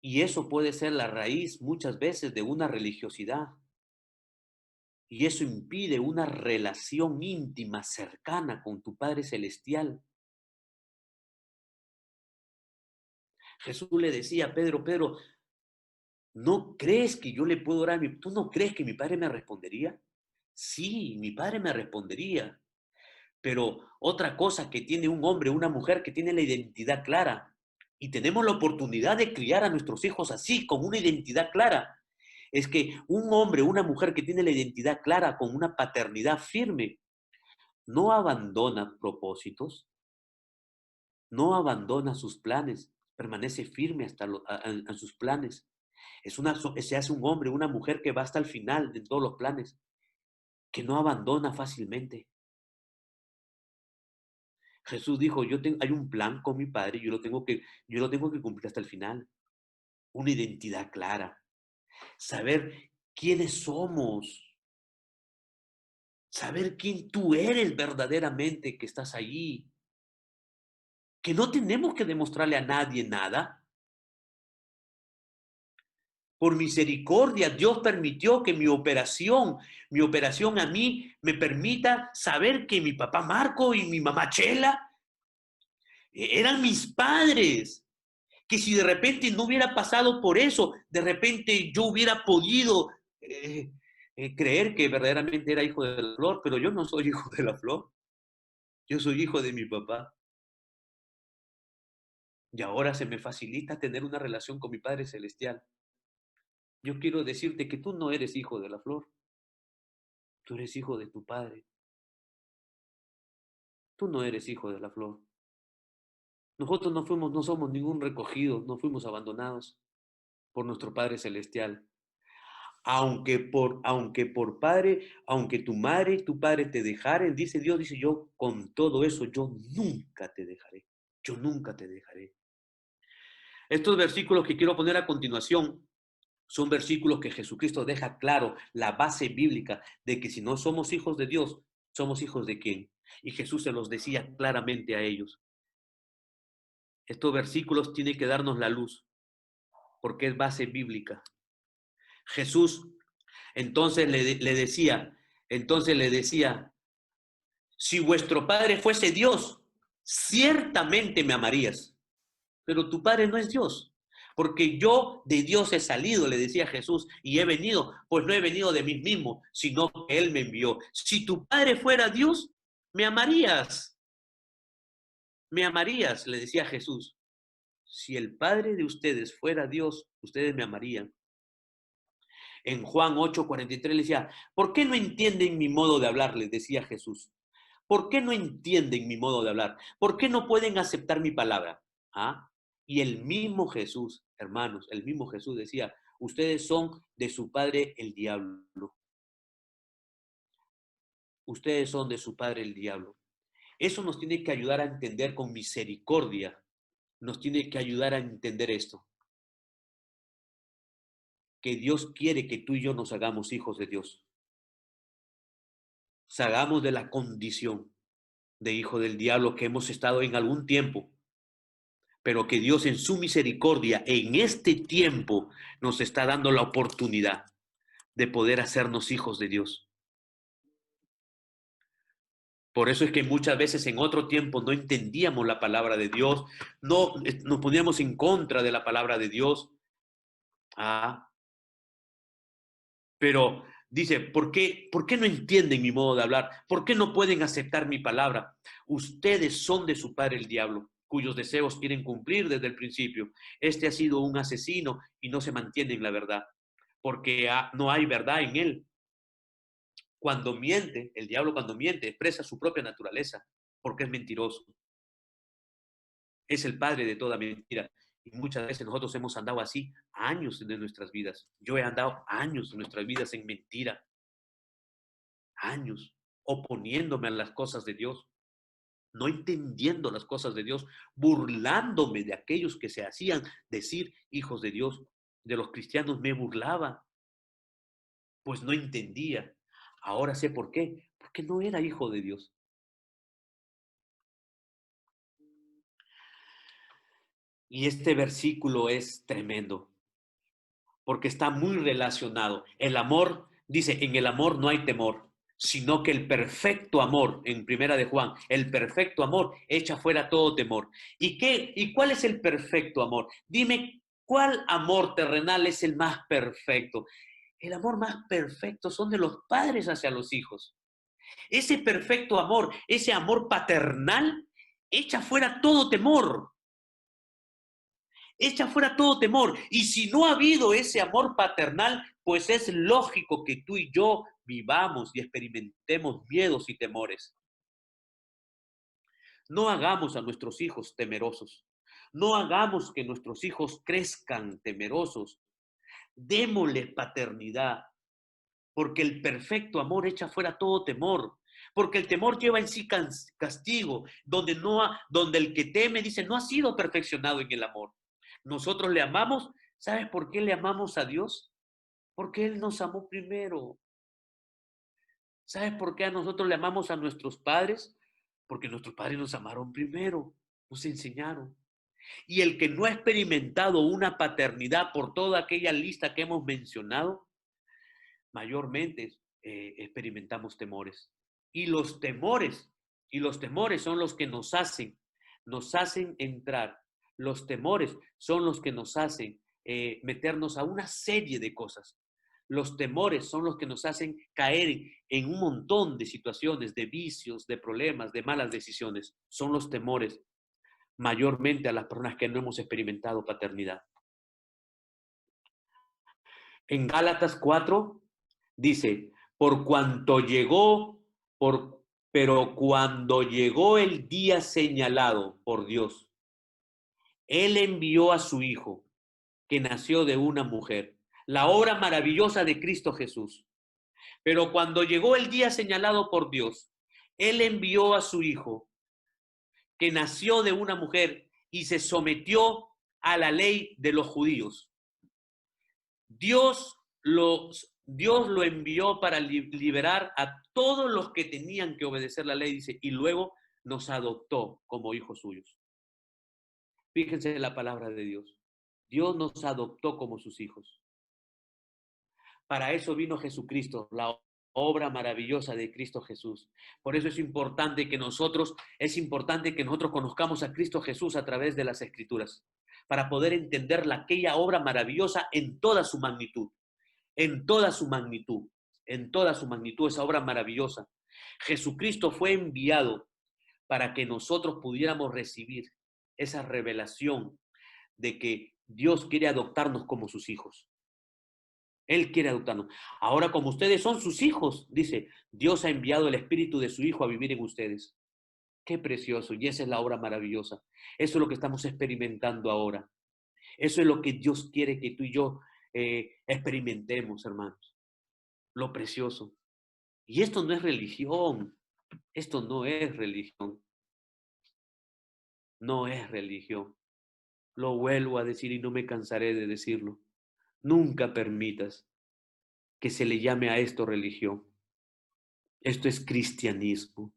Y eso puede ser la raíz muchas veces de una religiosidad. Y eso impide una relación íntima, cercana con tu Padre Celestial. Jesús le decía a Pedro, Pedro, ¿no crees que yo le puedo orar a mi... ¿Tú no crees que mi Padre me respondería? Sí, mi Padre me respondería. Pero otra cosa que tiene un hombre, una mujer que tiene la identidad clara, y tenemos la oportunidad de criar a nuestros hijos así, con una identidad clara, es que un hombre, una mujer que tiene la identidad clara, con una paternidad firme, no abandona propósitos, no abandona sus planes, permanece firme hasta a sus planes. Se hace un hombre, una mujer que va hasta el final de todos los planes, que no abandona fácilmente. Jesús dijo, hay un plan con mi Padre, yo lo tengo que cumplir hasta el final. Una identidad clara, saber quiénes somos, saber quién tú eres verdaderamente que estás allí, que no tenemos que demostrarle a nadie nada. Por misericordia, Dios permitió que mi operación a mí me permita saber que mi papá Marco y mi mamá Chela eran mis padres. Que si de repente no hubiera pasado por eso, de repente yo hubiera podido creer que verdaderamente era hijo de la flor, pero yo no soy hijo de la flor. Yo soy hijo de mi papá. Y ahora se me facilita tener una relación con mi Padre Celestial. Yo quiero decirte que tú no eres hijo de la flor, tú eres hijo de tu Padre. Tú no eres hijo de la flor. Nosotros no somos ningún recogido, no fuimos abandonados por nuestro Padre Celestial. Aunque tu madre y tu padre te dejaren, dice Dios, dice yo, con todo eso, yo nunca te dejaré. Yo nunca te dejaré. Estos versículos que quiero poner a continuación son versículos que Jesucristo deja claro la base bíblica de que si no somos hijos de Dios, somos hijos de quién. Y Jesús se los decía claramente a ellos. Estos versículos tienen que darnos la luz, porque es base bíblica. Jesús entonces le decía, si vuestro padre fuese Dios, ciertamente me amarías, pero tu padre no es Dios. Porque yo de Dios he salido, le decía Jesús, y he venido, pues no he venido de mí mismo, sino que Él me envió. Si tu padre fuera Dios, me amarías, le decía Jesús. Si el padre de ustedes fuera Dios, ustedes me amarían. En Juan 8:43 le decía, ¿por qué no entienden mi modo de hablar? Les decía Jesús. ¿Por qué no entienden mi modo de hablar? ¿Por qué no pueden aceptar mi palabra? ¿Ah? Y el mismo Jesús, hermanos, el mismo Jesús decía, ustedes son de su padre el diablo. Ustedes son de su padre el diablo. Eso nos tiene que ayudar a entender con misericordia. Nos tiene que ayudar a entender esto. Que Dios quiere que tú y yo nos hagamos hijos de Dios. Salgamos de la condición de hijo del diablo que hemos estado en algún tiempo, pero que Dios en su misericordia en este tiempo nos está dando la oportunidad de poder hacernos hijos de Dios. Por eso es que muchas veces en otro tiempo no entendíamos la palabra de Dios, no nos poníamos en contra de la palabra de Dios. Pero dice, ¿por qué no entienden mi modo de hablar? ¿Por qué no pueden aceptar mi palabra? Ustedes son de su padre el diablo, cuyos deseos quieren cumplir desde el principio. Este ha sido un asesino y no se mantiene en la verdad, porque no hay verdad en él. Cuando miente, el diablo cuando miente, expresa su propia naturaleza, porque es mentiroso. Es el padre de toda mentira. Y muchas veces nosotros hemos andado así años de nuestras vidas. Yo he andado años de nuestras vidas en mentira, años oponiéndome a las cosas de Dios, no entendiendo las cosas de Dios, burlándome de aquellos que se hacían decir hijos de Dios. De los cristianos me burlaba, pues no entendía. Ahora sé por qué, porque no era hijo de Dios. Y este versículo es tremendo, porque está muy relacionado. El amor Dice, en el amor no hay temor, sino que el perfecto amor, en primera de Juan, el perfecto amor echa fuera todo temor. ¿Y cuál es el perfecto amor? Dime, ¿cuál amor terrenal es el más perfecto? El amor más perfecto son de los padres hacia los hijos. Ese perfecto amor, ese amor paternal, echa fuera todo temor. Echa fuera todo temor. Y si no ha habido ese amor paternal, pues es lógico que tú y yo vivamos y experimentemos miedos y temores. No hagamos a nuestros hijos temerosos. No hagamos que nuestros hijos crezcan temerosos. Démosle paternidad, porque el perfecto amor echa fuera todo temor. Porque el temor lleva en sí castigo, donde el que teme dice no ha sido perfeccionado en el amor. Nosotros le amamos. ¿Sabes por qué le amamos a Dios? Porque Él nos amó primero. ¿Sabes por qué a nosotros le amamos a nuestros padres? Porque nuestros padres nos amaron primero, nos enseñaron. Y el que no ha experimentado una paternidad por toda aquella lista que hemos mencionado, mayormente experimentamos temores. Y los temores, y los temores son los que nos hacen entrar. Los temores son los que nos hacen meternos a una serie de cosas. Los temores son los que nos hacen caer en un montón de situaciones, de vicios, de problemas, de malas decisiones. Son los temores, mayormente a las personas que no hemos experimentado paternidad. En Gálatas 4 dice, por cuanto llegó, pero cuando llegó el día señalado por Dios, Él envió a su Hijo, que nació de una mujer, la obra maravillosa de Cristo Jesús. Pero cuando llegó el día señalado por Dios, Él envió a su Hijo, que nació de una mujer y se sometió a la ley de los judíos. Dios lo envió para liberar a todos los que tenían que obedecer la ley, dice, y luego nos adoptó como hijos suyos. Fíjense en la palabra de Dios. Dios nos adoptó como sus hijos. Para eso vino Jesucristo, la obra maravillosa de Cristo Jesús. Por eso es importante que nosotros conozcamos a Cristo Jesús a través de las Escrituras, para poder entender aquella obra maravillosa en toda su magnitud. En toda su magnitud, en toda su magnitud, esa obra maravillosa. Jesucristo fue enviado para que nosotros pudiéramos recibir esa revelación de que Dios quiere adoptarnos como sus hijos. Él quiere adoptarnos. Ahora, como ustedes son sus hijos, dice, Dios ha enviado el Espíritu de su Hijo a vivir en ustedes. Qué precioso. Y esa es la obra maravillosa. Eso es lo que estamos experimentando ahora. Eso es lo que Dios quiere que tú y yo experimentemos, hermanos. Lo precioso. Y esto no es religión. Esto no es religión. No es religión. Lo vuelvo a decir y no me cansaré de decirlo. Nunca permitas que se le llame a esto religión. Esto es cristianismo,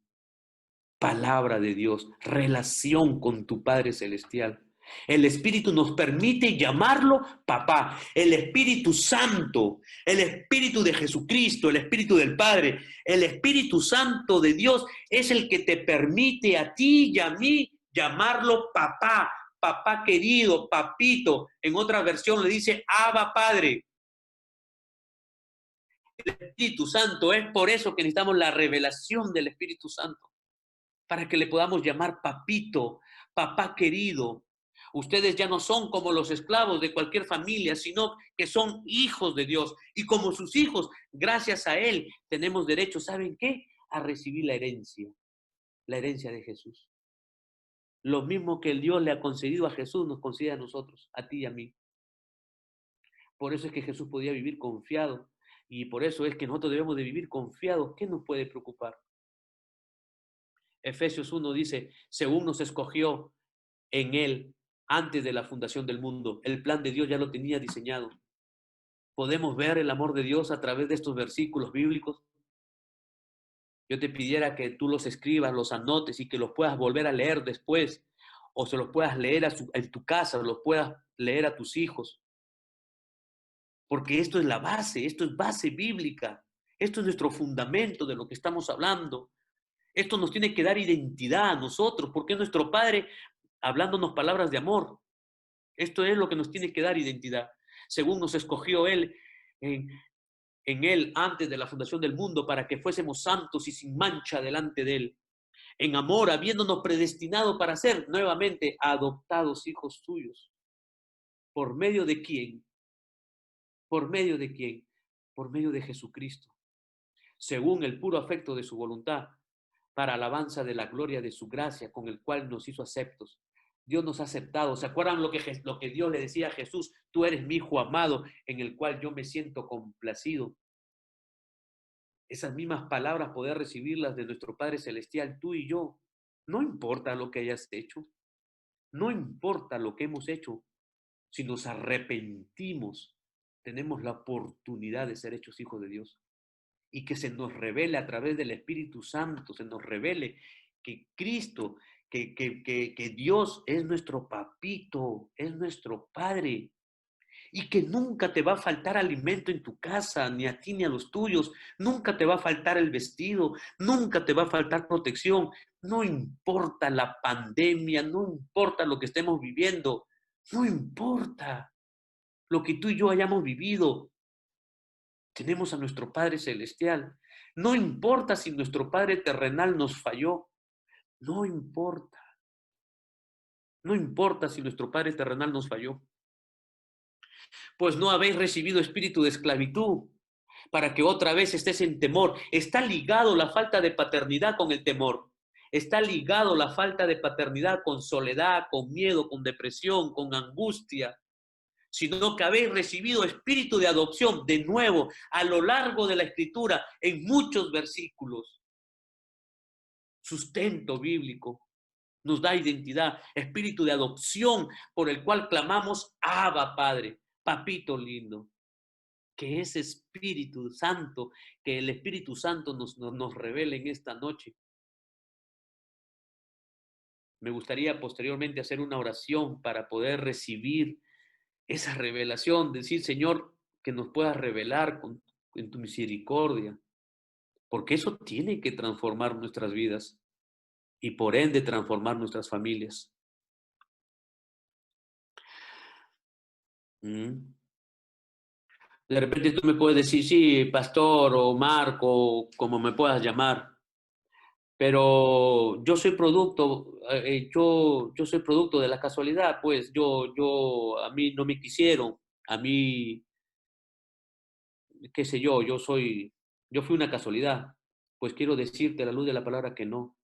palabra de Dios, relación con tu Padre Celestial. El Espíritu nos permite llamarlo papá. El Espíritu Santo, el Espíritu de Jesucristo, el Espíritu del Padre, el Espíritu Santo de Dios es el que te permite a ti y a mí llamarlo papá, papá querido, papito. En otra versión le dice Abba Padre. El Espíritu Santo, es por eso que necesitamos la revelación del Espíritu Santo, para que le podamos llamar papito, papá querido. Ustedes ya no son como los esclavos de cualquier familia, sino que son hijos de Dios. Y como sus hijos, gracias a Él, tenemos derecho, ¿saben qué? A recibir la herencia de Jesús. Lo mismo que el Dios le ha concedido a Jesús, nos concede a nosotros, a ti y a mí. Por eso es que Jesús podía vivir confiado. Y por eso es que nosotros debemos de vivir confiados. ¿Qué nos puede preocupar? Efesios 1 dice, según nos escogió en Él antes de la fundación del mundo. El plan de Dios ya lo tenía diseñado. Podemos ver el amor de Dios a través de estos versículos bíblicos. Yo te pidiera que tú los escribas, los anotes y que los puedas volver a leer después, o se los puedas leer en tu casa, o los puedas leer a tus hijos. porque esto es la base, esto es base bíblica, esto es nuestro fundamento de lo que estamos hablando. Esto nos tiene que dar identidad a nosotros, porque es nuestro Padre hablándonos palabras de amor. Esto es lo que nos tiene que dar identidad. Según nos escogió Él en, en Él antes de la fundación del mundo para que fuésemos santos y sin mancha delante de Él. En amor, habiéndonos predestinado para ser nuevamente adoptados hijos suyos. ¿Por medio de quién? ¿Por medio de quién? Por medio de Jesucristo, según el puro afecto de su voluntad, para alabanza de la gloria de su gracia, con el cual nos hizo aceptos. Dios nos ha aceptado. ¿Se acuerdan lo que Dios le decía a Jesús? Tú eres mi hijo amado, en el cual yo me siento complacido. Esas mismas palabras, poder recibirlas de nuestro Padre Celestial, tú y yo. No importa lo que hayas hecho, no importa lo que hemos hecho, si nos arrepentimos, tenemos la oportunidad de ser hechos hijos de Dios. Y que se nos revele a través del Espíritu Santo, se nos revele que Cristo, que Dios es nuestro papito, es nuestro Padre, y que nunca te va a faltar alimento en tu casa, ni a ti ni a los tuyos, nunca te va a faltar el vestido, nunca te va a faltar protección, no importa la pandemia, no importa lo que estemos viviendo, no importa lo que tú y yo hayamos vivido, tenemos a nuestro Padre Celestial. No importa si nuestro Padre terrenal nos falló, no importa, no importa si nuestro Padre terrenal nos falló, pues no habéis recibido espíritu de esclavitud para que otra vez estés en temor. Está ligado la falta de paternidad con el temor. Está ligado la falta de paternidad con soledad, con miedo, con depresión, con angustia, sino que habéis recibido espíritu de adopción de nuevo a lo largo de la Escritura en muchos versículos. Sustento bíblico nos da identidad, espíritu de adopción por el cual clamamos Abba Padre, papito lindo. Que ese Espíritu Santo, que el Espíritu Santo nos revele en esta noche. Me gustaría posteriormente hacer una oración para poder recibir esa revelación, decir, Señor, que nos puedas revelar en tu misericordia, porque eso tiene que transformar nuestras vidas y por ende transformar nuestras familias. ¿Mm? De repente tú me puedes decir, sí, pastor o Marco, como me puedas llamar, pero yo soy producto de la casualidad, pues a mí no me quisieron, a mí, qué sé yo fui una casualidad. Pues quiero decirte a la luz de la palabra que no.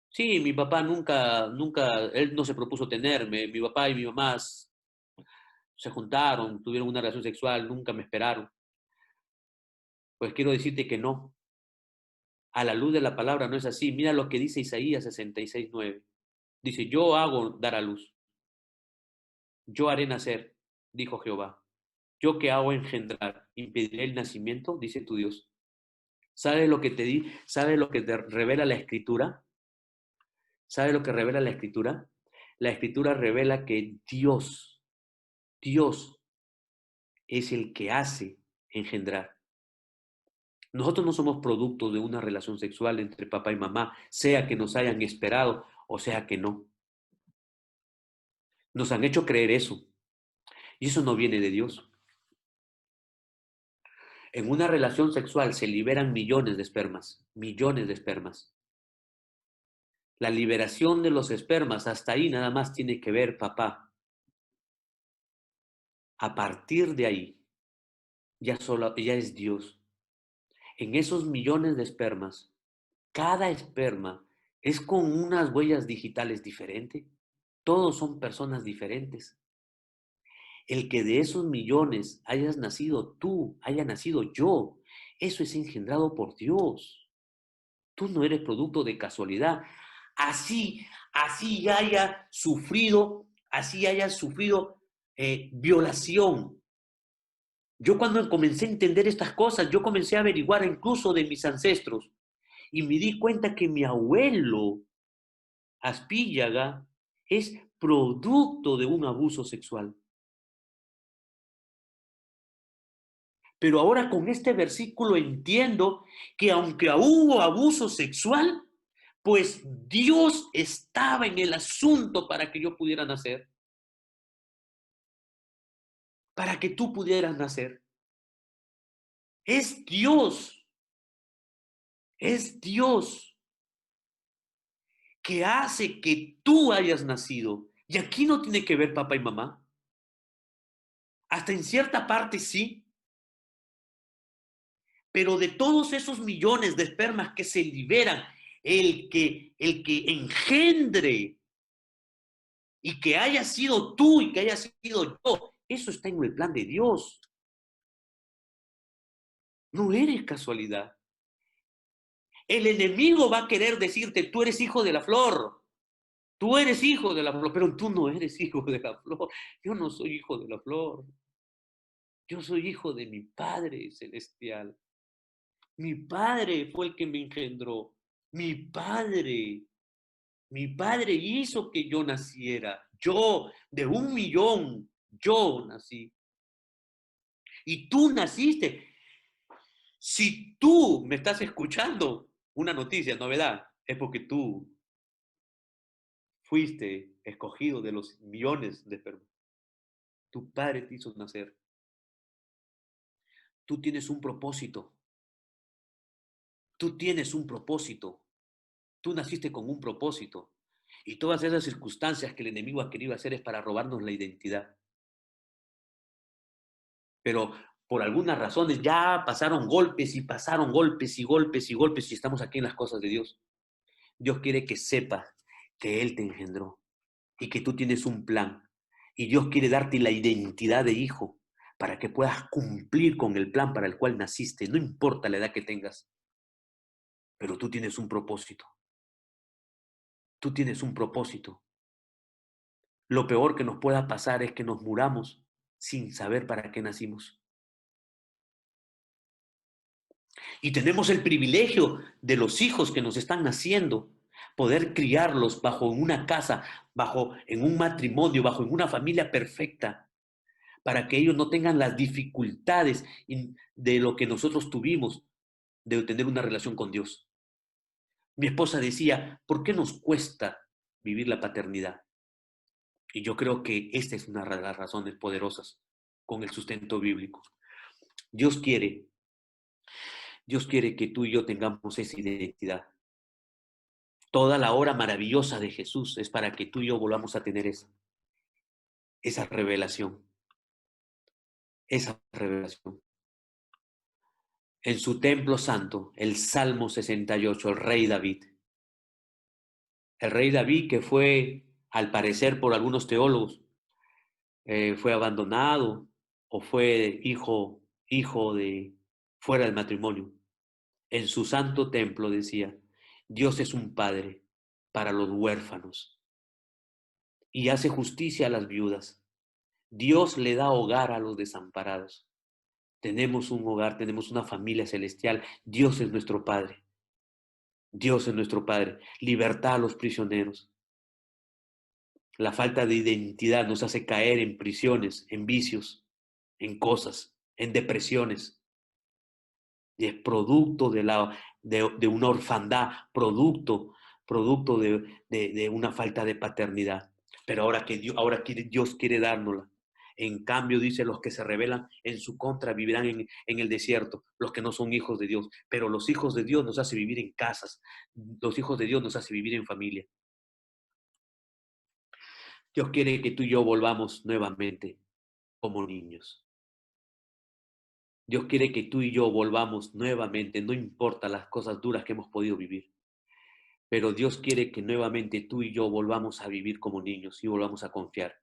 Sí, mi papá nunca, él no se propuso tenerme, mi papá y mi mamá se juntaron, tuvieron una relación sexual, nunca me esperaron. Pues quiero decirte que no. A la luz de la palabra no es así. Mira lo que dice Isaías 66:9. Dice, yo hago dar a luz, yo haré nacer, dijo Jehová. Yo que hago engendrar, impediré el nacimiento, dice tu Dios. ¿Sabes lo que te di? ¿Sabes lo que te revela la Escritura? ¿Sabes lo que revela la Escritura? La Escritura revela que Dios es el que hace engendrar. Nosotros no somos producto de una relación sexual entre papá y mamá, sea que nos hayan esperado o sea que no. Nos han hecho creer eso. Y eso no viene de Dios. En una relación sexual se liberan millones de espermas, millones de espermas. La liberación de los espermas, hasta ahí nada más tiene que ver papá. A partir de ahí, ya es Dios. En esos millones de espermas, cada esperma es con unas huellas digitales diferentes. Todos son personas diferentes. El que de esos millones hayas nacido tú, haya nacido yo, eso es engendrado por Dios. Tú no eres producto de casualidad. Así haya sufrido violación. Yo cuando comencé a entender estas cosas, yo comencé a averiguar incluso de mis ancestros y me di cuenta que mi abuelo Aspíllaga es producto de un abuso sexual. Pero ahora con este versículo entiendo que aunque hubo abuso sexual, pues Dios estaba en el asunto para que yo pudiera nacer, para que tú pudieras nacer. Es Dios, es Dios que hace que tú hayas nacido. Y aquí no tiene que ver papá y mamá. Hasta en cierta parte sí, pero de todos esos millones de espermas que se liberan, el que engendre y que haya sido tú y que haya sido yo, eso está en el plan de Dios. No eres casualidad. El enemigo va a querer decirte, tú eres hijo de la flor, tú eres hijo de la flor, pero tú no eres hijo de la flor. Yo no soy hijo de la flor. Yo soy hijo de mi Padre celestial. Mi Padre fue el que me engendró. Mi Padre. Mi Padre hizo que yo naciera. Yo, de 1 millón, yo nací. Y tú naciste. Si tú me estás escuchando, una noticia, novedad, es porque tú fuiste escogido de los millones de enfermos. Tu Padre te hizo nacer. Tú tienes un propósito. Tú tienes un propósito. Tú naciste con un propósito. Y todas esas circunstancias que el enemigo ha querido hacer es para robarnos la identidad. Pero por algunas razones ya pasaron golpes y pasaron golpes y golpes y golpes y estamos aquí en las cosas de Dios. Dios quiere que sepas que Él te engendró y que tú tienes un plan. Y Dios quiere darte la identidad de hijo para que puedas cumplir con el plan para el cual naciste. No importa la edad que tengas, pero tú tienes un propósito. Tú tienes un propósito. Lo peor que nos pueda pasar es que nos muramos sin saber para qué nacimos. Y tenemos el privilegio de los hijos que nos están naciendo, poder criarlos bajo una casa, bajo en un matrimonio, bajo en una familia perfecta, para que ellos no tengan las dificultades de lo que nosotros tuvimos de tener una relación con Dios. Mi esposa decía, ¿por qué nos cuesta vivir la paternidad? Y yo creo que esta es una de las razones poderosas con el sustento bíblico. Dios quiere, Dios quiere que tú y yo tengamos esa identidad. Toda la obra maravillosa de Jesús es para que tú y yo volvamos a tener esa revelación, esa revelación. En su templo santo, el Salmo 68, el rey David que fue, al parecer por algunos teólogos, fue abandonado o fue hijo de fuera del matrimonio. En su santo templo decía, Dios es un padre para los huérfanos y hace justicia a las viudas. Dios le da hogar a los desamparados. Tenemos un hogar, tenemos una familia celestial. Dios es nuestro Padre. Dios es nuestro Padre. Libertad a los prisioneros. La falta de identidad nos hace caer en prisiones, en vicios, en cosas, en depresiones. Y es producto de una orfandad, producto de una falta de paternidad. Pero ahora Dios quiere dárnosla. En cambio, dice, los que se rebelan en su contra vivirán en el desierto, los que no son hijos de Dios. Pero los hijos de Dios nos hace vivir en casas, los hijos de Dios nos hace vivir en familia. Dios quiere que tú y yo volvamos nuevamente como niños. Dios quiere que tú y yo volvamos nuevamente, no importa las cosas duras que hemos podido vivir, pero Dios quiere que nuevamente tú y yo volvamos a vivir como niños y volvamos a confiar.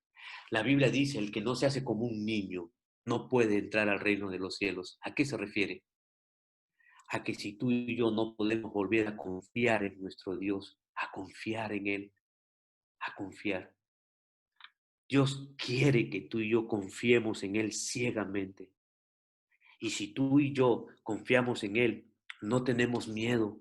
La Biblia dice, el que no se hace como un niño no puede entrar al reino de los cielos. ¿A qué se refiere? A que si tú y yo no podemos volver a confiar en nuestro Dios, a confiar en Él, a confiar. Dios quiere que tú y yo confiemos en Él ciegamente. Y si tú y yo confiamos en Él, no tenemos miedo.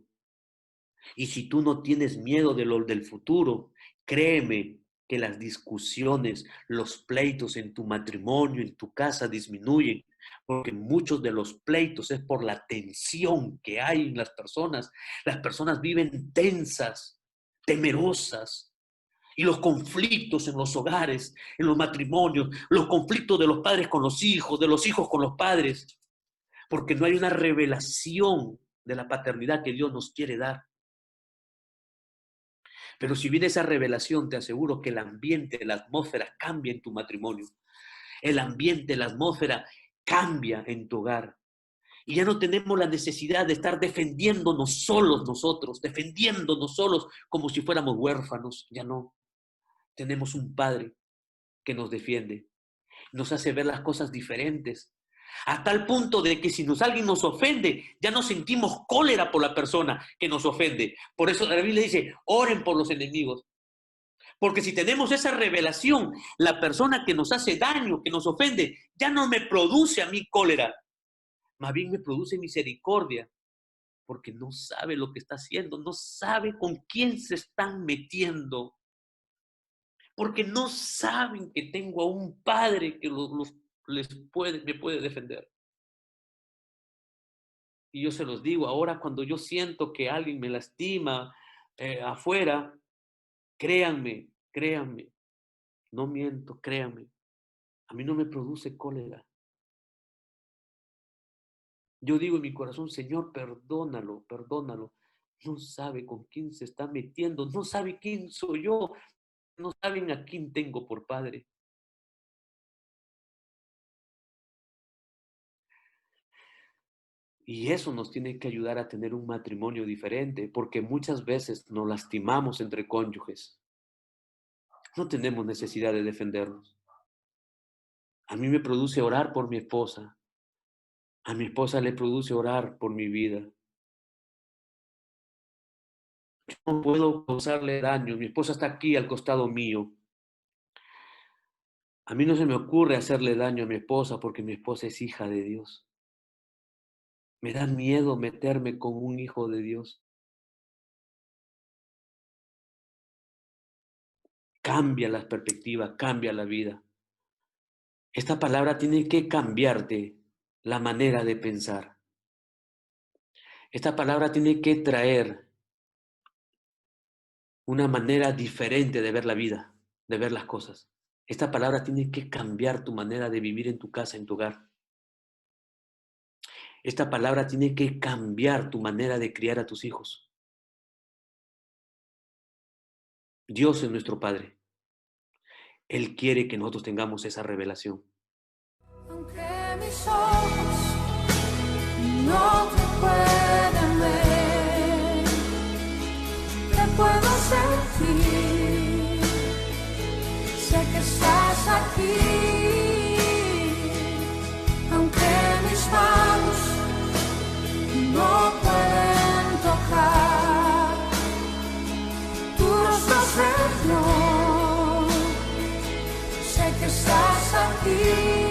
Y si tú no tienes miedo del futuro, créeme que las discusiones, los pleitos en tu matrimonio, en tu casa disminuyen, Porque muchos de los pleitos es por la tensión que hay en las personas. Las personas viven tensas, temerosas. Y los conflictos en los hogares, en los matrimonios, los conflictos de los padres con los hijos, de los hijos con los padres. Porque no hay una revelación de la paternidad que Dios nos quiere dar. Pero si viene esa revelación, te aseguro que el ambiente, la atmósfera cambia en tu matrimonio. El ambiente, la atmósfera cambia en tu hogar. Y ya no tenemos la necesidad de estar defendiéndonos solos nosotros, defendiéndonos solos como si fuéramos huérfanos. Ya no. Tenemos un Padre que nos defiende, nos hace ver las cosas diferentes. A tal punto de que si alguien nos ofende, ya no sentimos cólera por la persona que nos ofende. Por eso la Biblia dice, oren por los enemigos. Porque si tenemos esa revelación, la persona que nos hace daño, que nos ofende, ya no me produce a mí cólera. Más bien me produce misericordia. Porque no sabe lo que está haciendo, no sabe con quién se están metiendo. Porque no saben que tengo a un Padre que me puede defender. Y yo se los digo, ahora cuando yo siento que alguien me lastima afuera, créanme, no miento, créanme, a mí no me produce cólera. Yo digo en mi corazón, Señor, perdónalo. No sabe con quién se está metiendo, no sabe quién soy yo, no saben a quién tengo por Padre. Y eso nos tiene que ayudar a tener un matrimonio diferente, porque muchas veces nos lastimamos entre cónyuges. No tenemos necesidad de defendernos. A mí me produce orar por mi esposa. A mi esposa le produce orar por mi vida. Yo no puedo causarle daño. Mi esposa está aquí al costado mío. A mí no se me ocurre hacerle daño a mi esposa porque mi esposa es hija de Dios. Me da miedo meterme con un hijo de Dios. Cambia la perspectiva, cambia la vida. Esta palabra tiene que cambiarte la manera de pensar. Esta palabra tiene que traer una manera diferente de ver la vida, de ver las cosas. Esta palabra tiene que cambiar tu manera de vivir en tu casa, en tu hogar. Esta palabra tiene que cambiar tu manera de criar a tus hijos. Dios es nuestro Padre. Él quiere que nosotros tengamos esa revelación. Aunque mis ojos no te pueden ver, te puedo sentir. Sé que estás aquí. Aunque mis manos no pueden tocar tu rostro, Señor, sé que estás aquí.